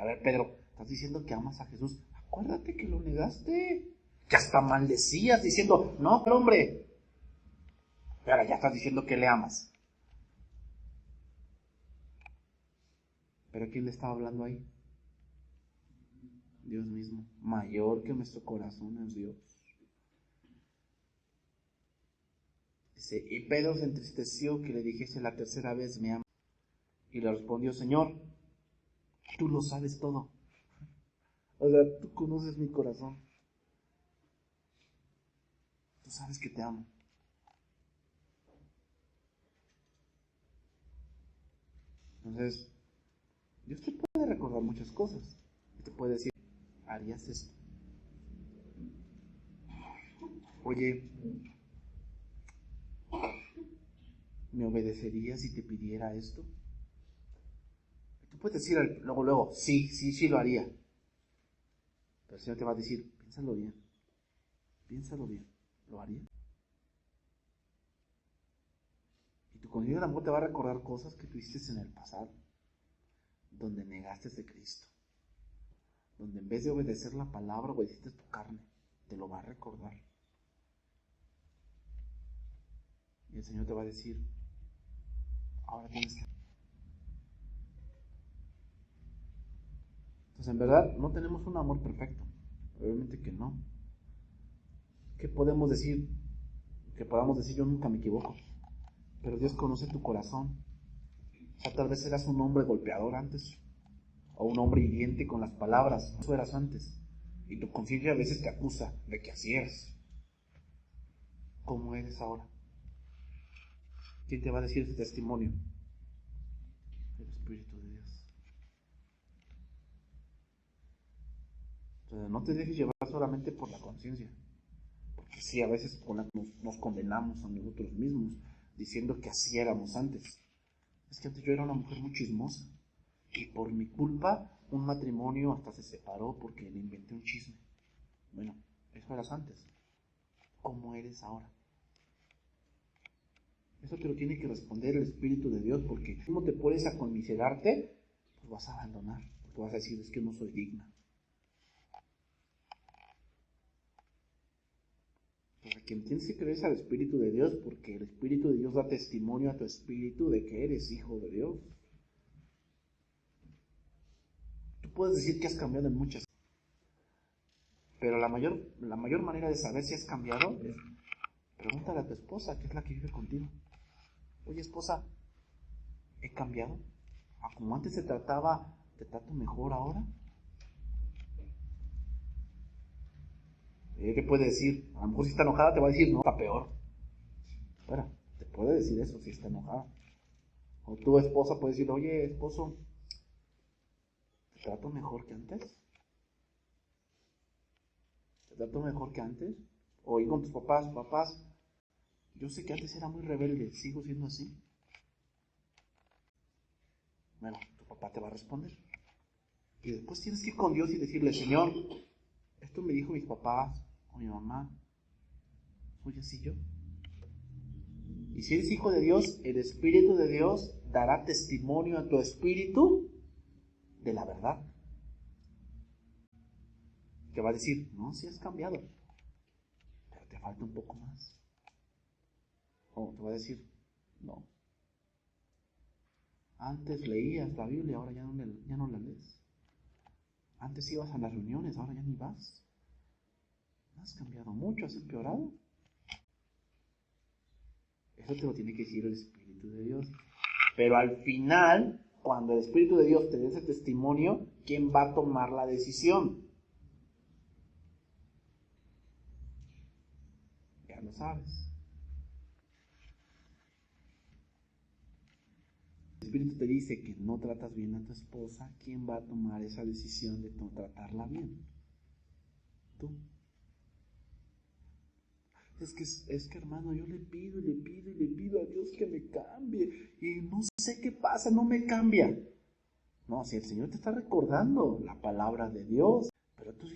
ver, Pedro, estás diciendo que amas a Jesús. Acuérdate que lo negaste. Que hasta maldecías diciendo, no, pero hombre. Pero ahora ya estás diciendo que le amas. ¿Pero quién le estaba hablando ahí? Dios mismo. Mayor que nuestro corazón es Dios. Dice, y Pedro se entristeció que le dijese la tercera vez, me amas. Y le respondió, Señor, tú lo sabes todo. O sea, tú conoces mi corazón. Tú sabes que te amo. Entonces, Dios te puede recordar muchas cosas. Y te puede decir, harías esto. Oye, ¿me obedecerías si te pidiera esto? Y tú puedes decir luego, sí lo haría. Pero el Señor te va a decir, piénsalo bien, ¿lo haría? Y tu conciencia de amor te va a recordar cosas que tú hiciste en el pasado, donde negaste a Cristo, donde en vez de obedecer la palabra, obedeciste tu carne, te lo va a recordar. Y el Señor te va a decir, ahora tienes que... Entonces, en verdad, no tenemos un amor perfecto. Obviamente que no. ¿Qué podemos decir? Que podamos decir, yo nunca me equivoco. Pero Dios conoce tu corazón. O sea, tal vez eras un hombre golpeador antes, o un hombre hiriente con las palabras. Eso eras antes. Y tu conciencia a veces te acusa de que así eres. ¿Cómo eres ahora? ¿Quién te va a decir ese testimonio? El Espíritu de Dios. Entonces, no te dejes llevar solamente por la conciencia. Porque sí, a veces nos condenamos a nosotros mismos, diciendo que así éramos antes. Es que antes yo era una mujer muy chismosa. Y por mi culpa, un matrimonio hasta se separó porque le inventé un chisme. Bueno, eso eras antes. ¿Cómo eres ahora? Eso te lo tiene que responder el Espíritu de Dios, porque si no te pones a conmiserarte, pues vas a abandonar, porque vas a decir, es que no soy digna. Pues a quien tienes que creer es al Espíritu de Dios, porque el Espíritu de Dios da testimonio a tu espíritu de que eres hijo de Dios. Tú puedes decir que has cambiado en muchas, pero la mayor manera de saber si has cambiado es pregúntale a tu esposa, que es la que vive contigo. Oye, esposa, ¿he cambiado? Como antes se trataba, ¿te trato mejor ahora? ¿Qué puede decir? A lo mejor si está enojada te va a decir, no, está peor. Espera, te puede decir eso si está enojada. O tu esposa puede decir, oye, esposo, ¿te trato mejor que antes? ¿Te trato mejor que antes? O ir con tus papás, yo sé que antes era muy rebelde, ¿sigo siendo así? Bueno, tu papá te va a responder. Y después tienes que ir con Dios y decirle, Señor, esto me dijo mis papás o mi mamá, ¿soy así yo? Y si eres hijo de Dios, el Espíritu de Dios dará testimonio a tu espíritu de la verdad. Te va a decir, no, sí has cambiado, pero te falta un poco más. O te va a decir, no, antes leías la Biblia, ahora ya no la lees. Antes ibas a las reuniones, ahora ya ni vas. Has cambiado mucho, has empeorado. Eso te lo tiene que decir el Espíritu de Dios. Pero al final, cuando el Espíritu de Dios te dé ese testimonio, ¿quién va a tomar la decisión? Ya lo sabes. El Espíritu te dice que no tratas bien a tu esposa, ¿quién va a tomar esa decisión de no tratarla bien? Tú. Es que hermano, yo le pido a Dios que me cambie y no sé qué pasa, no me cambia. No, si el Señor te está recordando la palabra de Dios, pero tú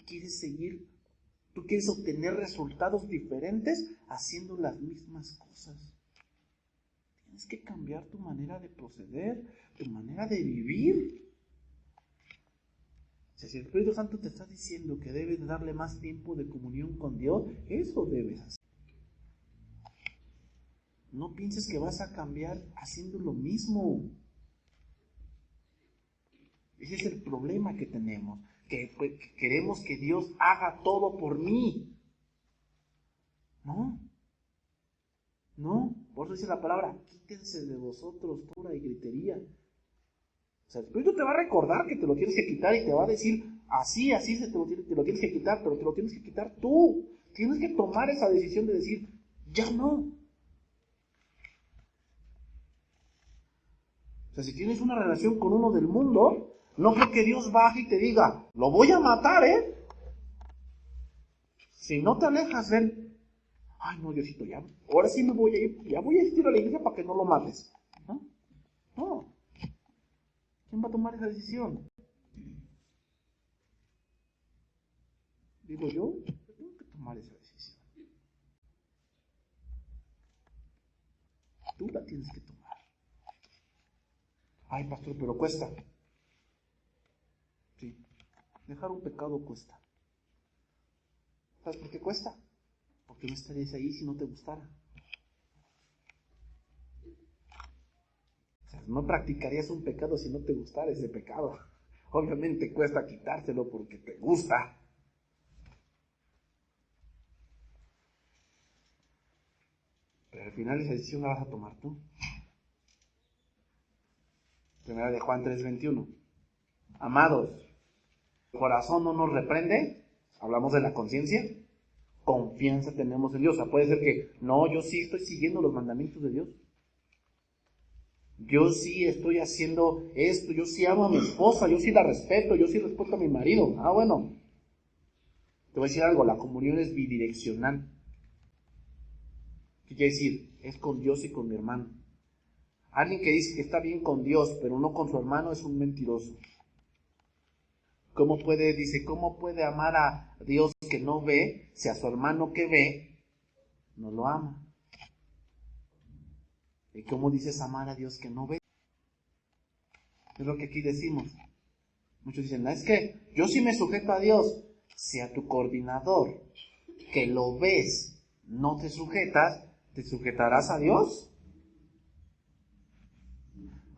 quieres seguir, tú quieres obtener resultados diferentes haciendo las mismas cosas. Tienes que cambiar tu manera de proceder, tu manera de vivir. Si el Espíritu Santo te está diciendo que debes darle más tiempo de comunión con Dios, eso debes hacer. No pienses que vas a cambiar haciendo lo mismo. Ese es el problema que tenemos, que queremos que Dios haga todo por mí. No, por eso dice la palabra, quítense de vosotros toda y gritería. O sea, el Espíritu te va a recordar que te lo tienes que quitar y te va a decir, así te lo tienes que quitar, pero te lo tienes que quitar tú. Tienes que tomar esa decisión de decir, ya no. O sea, si tienes una relación con uno del mundo, no creo que Dios baje y te diga, lo voy a matar, Si no te alejas de él, ay no, Diosito, ya, ahora sí me voy a ir, ya voy a ir a la iglesia para que no lo mates. No. ¿Quién va a tomar esa decisión? Digo yo tengo que tomar esa decisión. Tú la tienes que tomar. Ay, pastor, pero cuesta. Sí, dejar un pecado cuesta. ¿Sabes por qué cuesta? Porque no estarías ahí si no te gustara. O sea, no practicarías un pecado si no te gustara ese pecado. Obviamente cuesta quitárselo porque te gusta. Pero al final esa decisión la vas a tomar tú. Primera de Juan 3:21. Amados, el corazón no nos reprende. Hablamos de la conciencia. Confianza tenemos en Dios. O sea, puede ser que, no, yo sí estoy siguiendo los mandamientos de Dios. Yo sí estoy haciendo esto, yo sí amo a mi esposa, yo sí la respeto, yo sí respeto a mi marido. Bueno. Te voy a decir algo, la comunión es bidireccional. ¿Qué quiere decir? Es con Dios y con mi hermano. Alguien que dice que está bien con Dios, pero no con su hermano, es un mentiroso. ¿Cómo puede amar a Dios que no ve, si a su hermano que ve, no lo ama? ¿Y cómo dices amar a Dios que no ve? Es lo que aquí decimos. Muchos dicen, es que yo sí me sujeto a Dios. Si a tu coordinador, que lo ves, no te sujetas, ¿te sujetarás a Dios?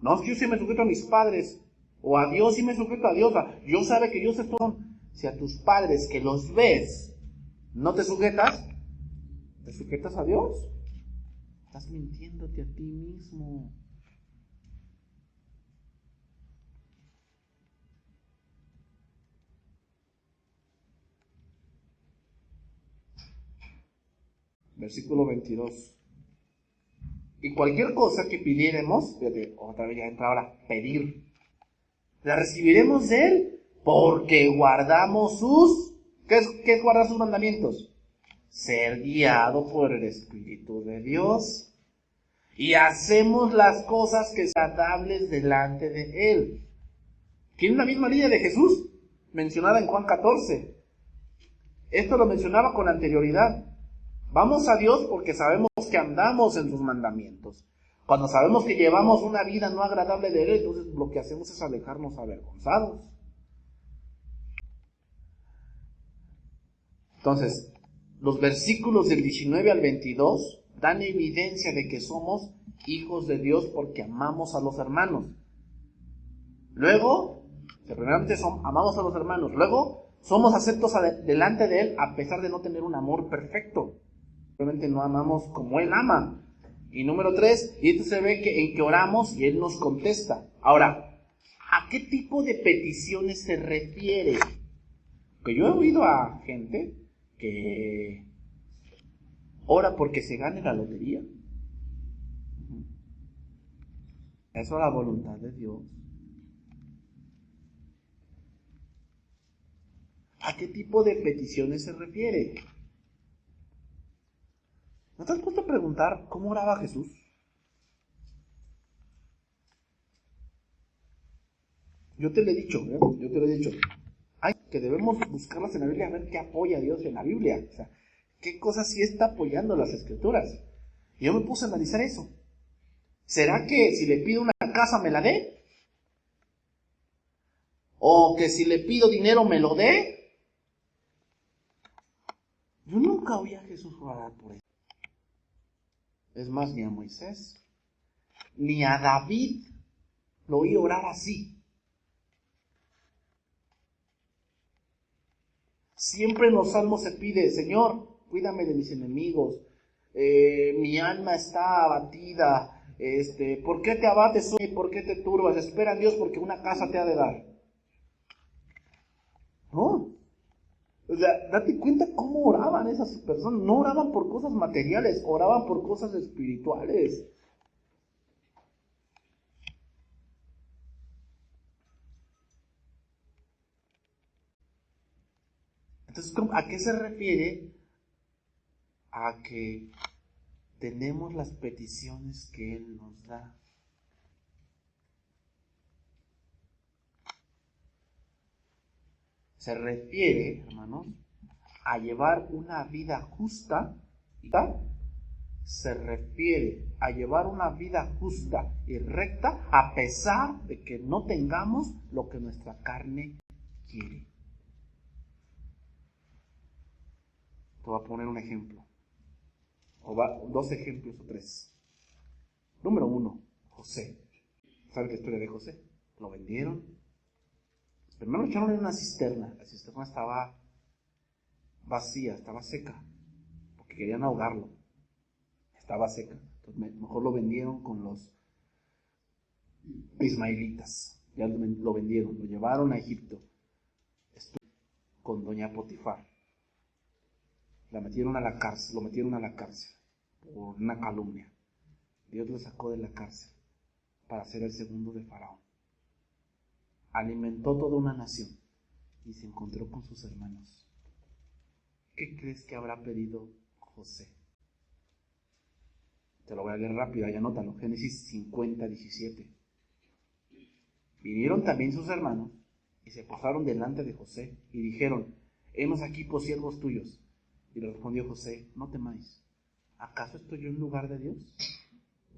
No, es que yo sí me sujeto a mis padres, o a Dios sí me sujeto a Dios. Yo sabe que Dios es todo. Si a tus padres que los ves, no te sujetas, ¿te sujetas a Dios? Estás mintiéndote a ti mismo. Versículo 22. Y cualquier cosa que pidiéremos, fíjate, otra vez ya entra ahora, pedir, la recibiremos de Él, porque guardamos ¿qué es guardar sus mandamientos? Ser guiado por el Espíritu de Dios. Y hacemos las cosas que son agradables delante de Él. Tiene la misma línea de Jesús, mencionada en Juan 14. Esto lo mencionaba con anterioridad. Vamos a Dios porque sabemos que andamos en sus mandamientos. Cuando sabemos que llevamos una vida no agradable de Él, entonces lo que hacemos es alejarnos avergonzados. Entonces, los versículos del 19 al 22 dan evidencia de que somos hijos de Dios porque amamos a los hermanos. Luego, primeramente amamos a los hermanos. Luego, somos aceptos delante de Él a pesar de no tener un amor perfecto. Realmente no amamos como Él ama. Y número 3, y esto se ve en que oramos y Él nos contesta. Ahora, ¿a qué tipo de peticiones se refiere? Que yo he oído a gente que ora porque se gane la lotería. Eso es la voluntad de Dios. ¿A qué tipo de peticiones se refiere? ¿No te has puesto a preguntar cómo oraba Jesús? Yo te lo he dicho, yo te lo he dicho. Hay que debemos buscarlas en la Biblia, a ver qué apoya a Dios en la Biblia. O sea, qué cosas sí está apoyando las Escrituras. Y yo me puse a analizar eso. ¿Será que si le pido una casa me la dé? ¿O que si le pido dinero me lo dé? Yo nunca oí a Jesús orar por eso. Es más, ni a Moisés, ni a David lo oí orar así. Siempre en los salmos se pide, Señor, cuídame de mis enemigos, mi alma está abatida, ¿por qué te abates hoy? ¿Por qué te turbas? Espera en Dios porque una casa te ha de dar. ¿No? O sea, date cuenta cómo oraban esas personas. No oraban por cosas materiales, oraban por cosas espirituales. Entonces, ¿a qué se refiere? A que tenemos las peticiones que Él nos da. Se refiere, hermanos, a llevar una vida justa. Se refiere a llevar una vida justa y recta a pesar de que no tengamos lo que nuestra carne quiere. Te voy a poner un ejemplo. Dos ejemplos o tres. Número 1, José. ¿Sabes la historia de José? Lo vendieron. Primero lo echaron en una cisterna. La cisterna estaba vacía, estaba seca, porque querían ahogarlo. Estaba seca. Entonces mejor lo vendieron con los ismaelitas. Ya lo vendieron, lo llevaron a Egipto. Estuvo con doña Potifar. Lo metieron a la cárcel por una calumnia. Dios lo sacó de la cárcel para ser el segundo de Faraón. Alimentó toda una nación y se encontró con sus hermanos. ¿Qué crees que habrá pedido José? Te lo voy a leer rápido, ahí anótalo. Génesis 50:17. Vinieron también sus hermanos y se postraron delante de José y dijeron: Henos aquí por siervos tuyos. Y le respondió José: No temáis, ¿acaso estoy yo en lugar de Dios?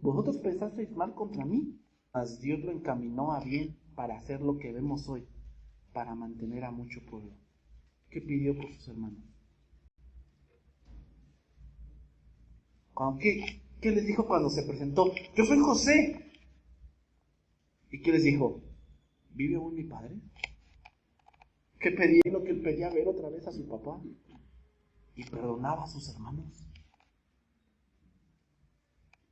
Vosotros pensasteis mal contra mí, mas Dios lo encaminó a bien para hacer lo que vemos hoy, para mantener a mucho pueblo. ¿Qué pidió por sus hermanos? ¿Qué les dijo cuando se presentó? Yo soy José. ¿Y qué les dijo? ¿Vive aún mi padre? ¿Qué pedía? Lo que él pedía, ver otra vez a su papá. Y perdonaba a sus hermanos.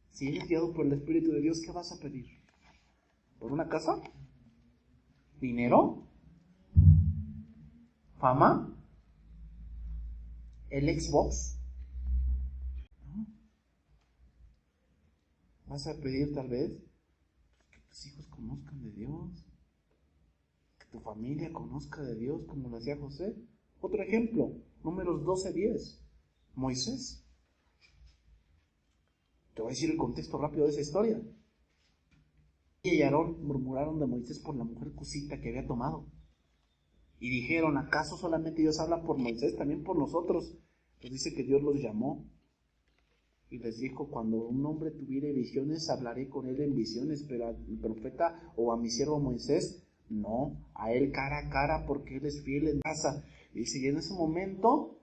Si eres guiado por el Espíritu de Dios, ¿qué vas a pedir? ¿Por una casa? ¿Dinero? ¿Fama? ¿El Xbox? ¿No? Vas a pedir tal vez que tus hijos conozcan de Dios, que tu familia conozca de Dios como lo hacía José. Otro ejemplo, Números 12:10, Moisés. Te voy a decir el contexto rápido de esa historia. Y Aarón murmuraron de Moisés por la mujer cusita que había tomado. Y dijeron: ¿acaso solamente Dios habla por Moisés? También por nosotros. Pues dice que Dios los llamó y les dijo: cuando un hombre tuviere visiones, hablaré con él en visiones, pero al profeta o a mi siervo Moisés, no, a él cara a cara, porque él es fiel en casa. Y dice, y en ese momento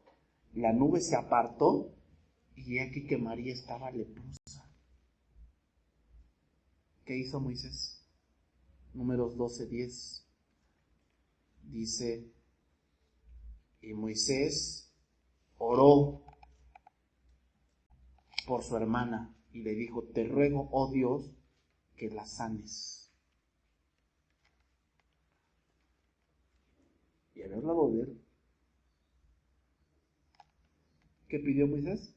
la nube se apartó y aquí que María estaba leprosa. ¿Qué hizo Moisés? Números 12:10 dice: y Moisés oró por su hermana y le dijo: te ruego, oh Dios, que la sanes. Y había hablado de él. ¿Qué pidió Moisés?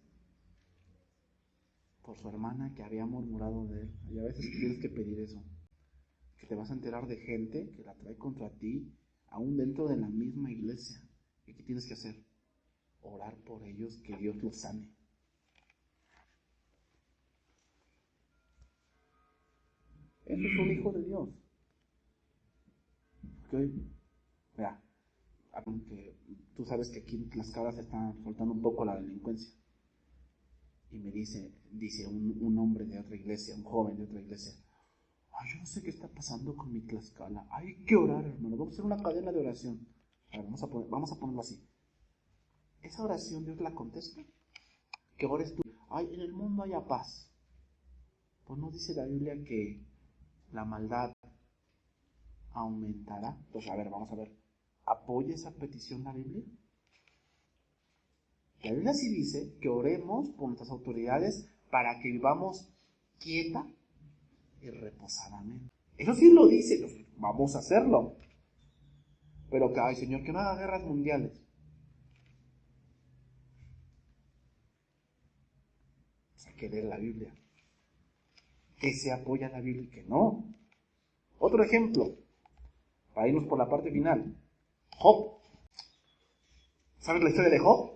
Por su hermana que había murmurado de él. Y a veces tienes que pedir eso, que te vas a enterar de gente que la trae contra ti, aún dentro de la misma iglesia. ¿Y qué tienes que hacer? Orar por ellos, que Dios los sane. Eso es un hijo de Dios. porque hoy, vea, aunque tú sabes que aquí en Tlaxcala se está soltando un poco la delincuencia. Y me dice un hombre de otra iglesia, un joven de otra iglesia, ay, yo no sé qué está pasando con mi Tlaxcala, hay que orar, hermano, vamos a hacer una cadena de oración. A ver, vamos a ponerlo así. ¿Esa oración Dios la contesta? Que ores tú, ay, en el mundo haya paz. Pues no dice la Biblia que la maldad aumentará. Pues a ver, vamos a ver. ¿Apoya esa petición la Biblia? La Biblia sí dice que oremos por nuestras autoridades para que vivamos quieta y reposadamente. Eso sí lo dice, pues vamos a hacerlo. Pero que, ay, Señor, que no haga guerras mundiales. Pues hay que leer la Biblia. Que se apoya la Biblia y que no. Otro ejemplo, para irnos por la parte final. Job. ¿Sabes la historia de Job?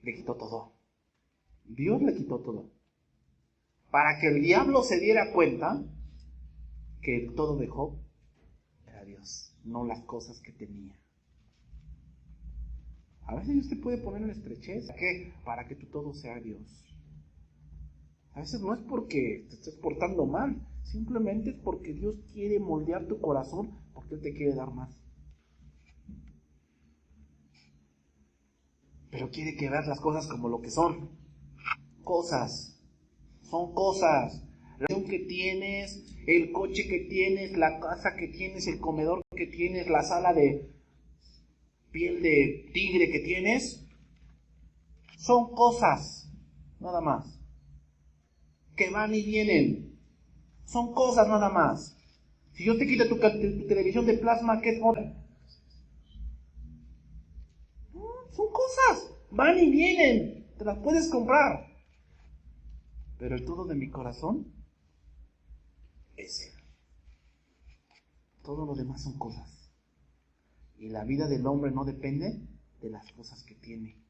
Le quitó todo. Dios le quitó todo. Para que el diablo se diera cuenta que el todo de Job era Dios, no las cosas que tenía. A veces Dios te puede poner en estrechez. ¿Para qué? Para que tu todo sea Dios. A veces no es porque te estés portando mal, simplemente es porque Dios quiere moldear tu corazón, porque Él te quiere dar más. Pero quiere que veas las cosas como lo que son. Cosas. Son cosas. La relación que tienes, el coche que tienes, la casa que tienes, el comedor que tienes, la sala de piel de tigre que tienes, son cosas, nada más. Que van y vienen. Son cosas nada más. Si yo te quito tu televisión de plasma, ¿qué es? Son cosas. Van y vienen. Te las puedes comprar. Pero el todo de mi corazón es Él. Todo lo demás son cosas. Y la vida del hombre no depende de las cosas que tiene.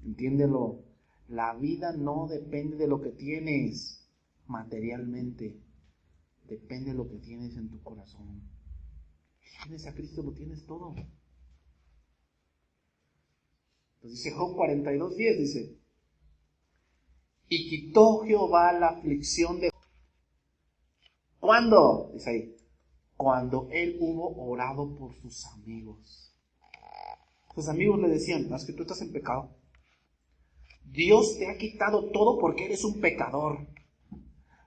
Entiéndelo. La vida no depende de lo que tienes materialmente. Depende de lo que tienes en tu corazón. Si tienes a Cristo, lo tienes todo. Entonces dice Job 42:10, dice, y quitó Jehová la aflicción de... ¿Cuándo? Dice ahí, cuando él hubo orado por sus amigos. Sus amigos le decían, no, es que tú estás en pecado. Dios te ha quitado todo porque eres un pecador.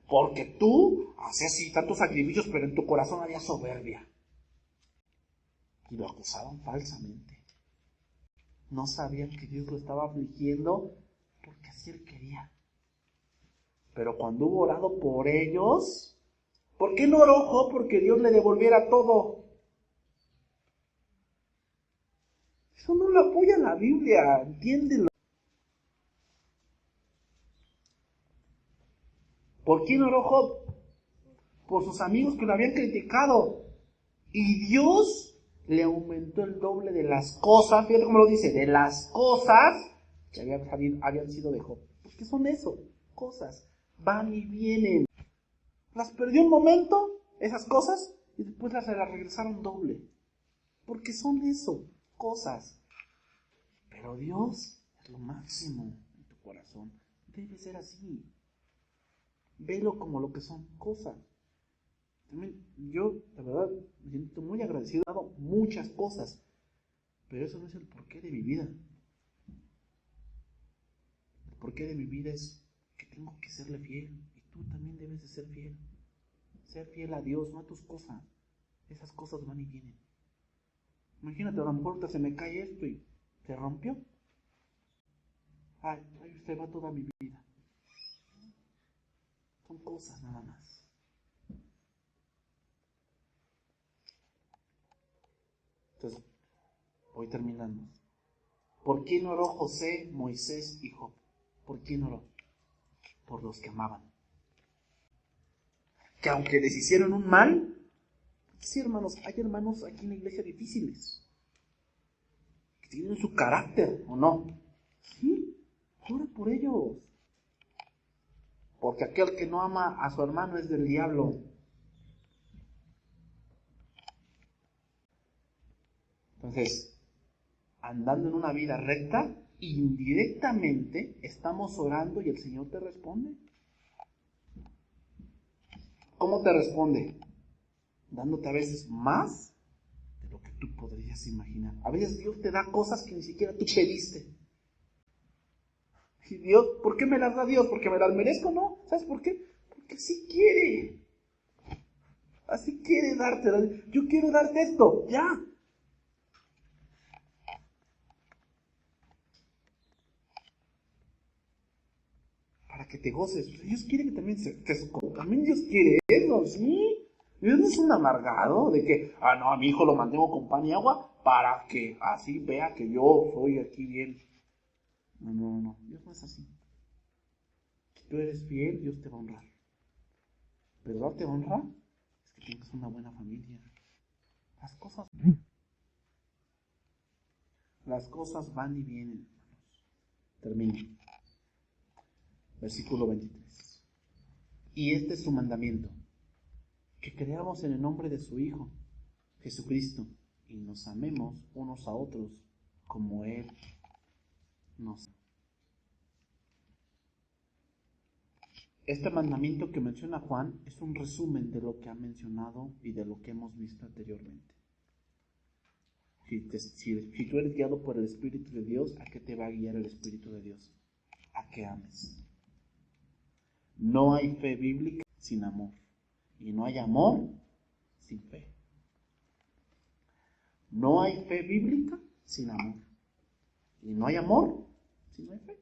Porque tú hacías así tantos sacrificios, pero en tu corazón había soberbia. Y lo acusaban falsamente. No sabían que Dios lo estaba afligiendo porque así Él quería. Pero cuando hubo orado por ellos, ¿por qué no oró Job? Porque Dios le devolviera todo. Eso no lo apoya la Biblia, entiéndelo. ¿Por quién oró Job? Por sus amigos que lo habían criticado. Y Dios le aumentó el doble de las cosas, fíjate cómo lo dice, de las cosas que habían sido de Job. Pues ¿qué son eso? Cosas. Van y vienen. Las perdió un momento, esas cosas, y después las regresaron doble. Porque son eso, cosas. Pero Dios es lo máximo en tu corazón. Debe ser así. Velo como lo que son cosas. También yo, la verdad, me siento muy agradecido. He dado muchas cosas, pero eso no es el porqué de mi vida. El porqué de mi vida es que tengo que serle fiel. Y tú también debes de ser fiel. Ser fiel a Dios, no a tus cosas. Esas cosas van y vienen. Imagínate, a lo mejor ahorita se me cae esto y se rompió. Ay, usted va toda mi vida. Son cosas nada más. Entonces, voy terminando. ¿Por quién oró José, Moisés y Job? ¿Por quién oró? Por los que amaban. Que aunque les hicieron un mal, sí, hermanos, hay hermanos aquí en la iglesia difíciles. Que tienen su carácter, ¿o no? Sí, ora por ellos. Porque aquel que no ama a su hermano es del diablo. Entonces, andando en una vida recta, indirectamente estamos orando y el Señor te responde. ¿Cómo te responde? Dándote a veces más de lo que tú podrías imaginar. A veces Dios te da cosas que ni siquiera tú pediste. Y Dios, ¿por qué me las da Dios? ¿Porque me las merezco? No. ¿Sabes por qué? Porque así quiere. Así quiere darte. Yo quiero darte esto. Ya. Para que te goces. Dios quiere que también también Dios quiere eso, ¿sí? Dios no es un amargado de que, no, a mi hijo lo mantengo con pan y agua para que así vea que yo soy aquí bien. No. Dios no es así. Si tú eres fiel, Dios te va a honrar. Pero darte honra es que tengas una buena familia. Las cosas van y vienen. Termino. Versículo 23. Y este es su mandamiento, que creamos en el nombre de su Hijo, Jesucristo, y nos amemos unos a otros como Él nos ama. Este mandamiento que menciona Juan es un resumen de lo que ha mencionado y de lo que hemos visto anteriormente. Si tú eres guiado por el Espíritu de Dios, ¿a qué te va a guiar el Espíritu de Dios? A que ames. No hay fe bíblica sin amor. Y no hay amor sin fe. No hay fe bíblica sin amor. Y no hay amor si no hay fe.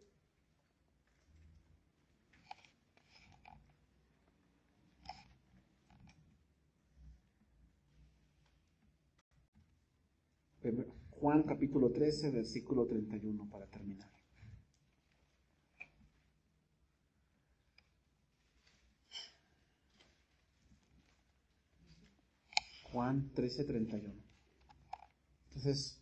Juan capítulo 13, versículo 31 para terminar. Juan 13, 31. Entonces,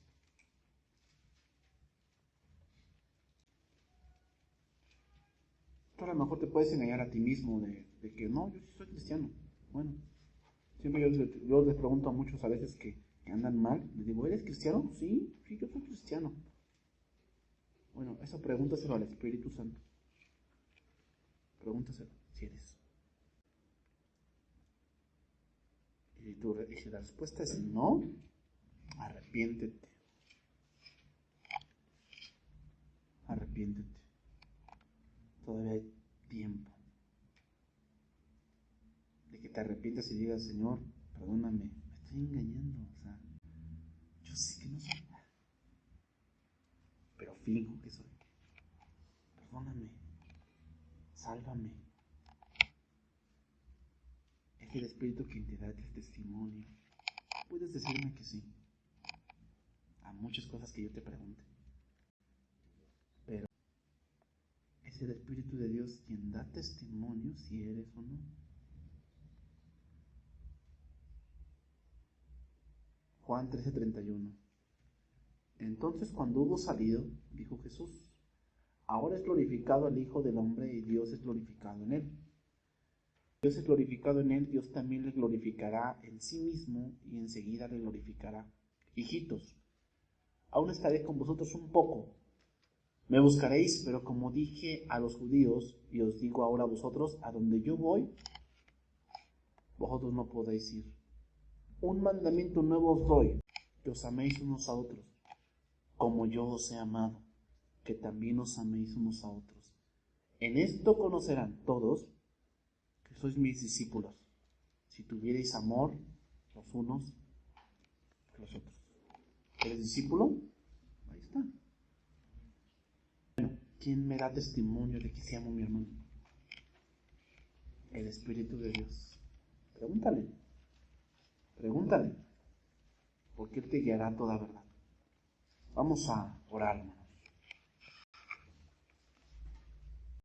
tú a lo mejor te puedes engañar a ti mismo de que no, yo sí soy cristiano. Bueno, siempre yo les pregunto a muchos a veces que andan mal, les digo, ¿eres cristiano? Sí, yo soy cristiano. Bueno, eso pregúntaselo al Espíritu Santo. Pregúntaselo si eres. Y si la respuesta es no, arrepiéntete. Arrepiéntete. Todavía hay tiempo de que te arrepientas y digas, Señor, perdóname, me estoy engañando. O sea, yo sé que no soy, pero finjo que soy. Perdóname, sálvame. Es el Espíritu quien te da el testimonio. Puedes decirme que sí a muchas cosas que yo te pregunte, pero es el Espíritu de Dios quien da testimonio si eres o no. Juan 13:31. Entonces cuando hubo salido, dijo Jesús, ahora es glorificado el Hijo del Hombre y Dios es glorificado en él. Dios es glorificado en él, Dios también le glorificará en sí mismo y enseguida le glorificará. Hijitos, aún estaré con vosotros un poco. Me buscaréis, pero como dije a los judíos, y os digo ahora a vosotros, a donde yo voy, vosotros no podéis ir. Un mandamiento nuevo os doy, que os améis unos a otros, como yo os he amado, que también os améis unos a otros. En esto conocerán todos que sois mis discípulos, si tuvierais amor los unos a los otros. ¿Eres discípulo? Ahí está. Bueno, ¿quién me da testimonio de que sí amo a mi hermano? El Espíritu de Dios. Pregúntale, porque Él te guiará a toda verdad. Vamos a orar, hermano.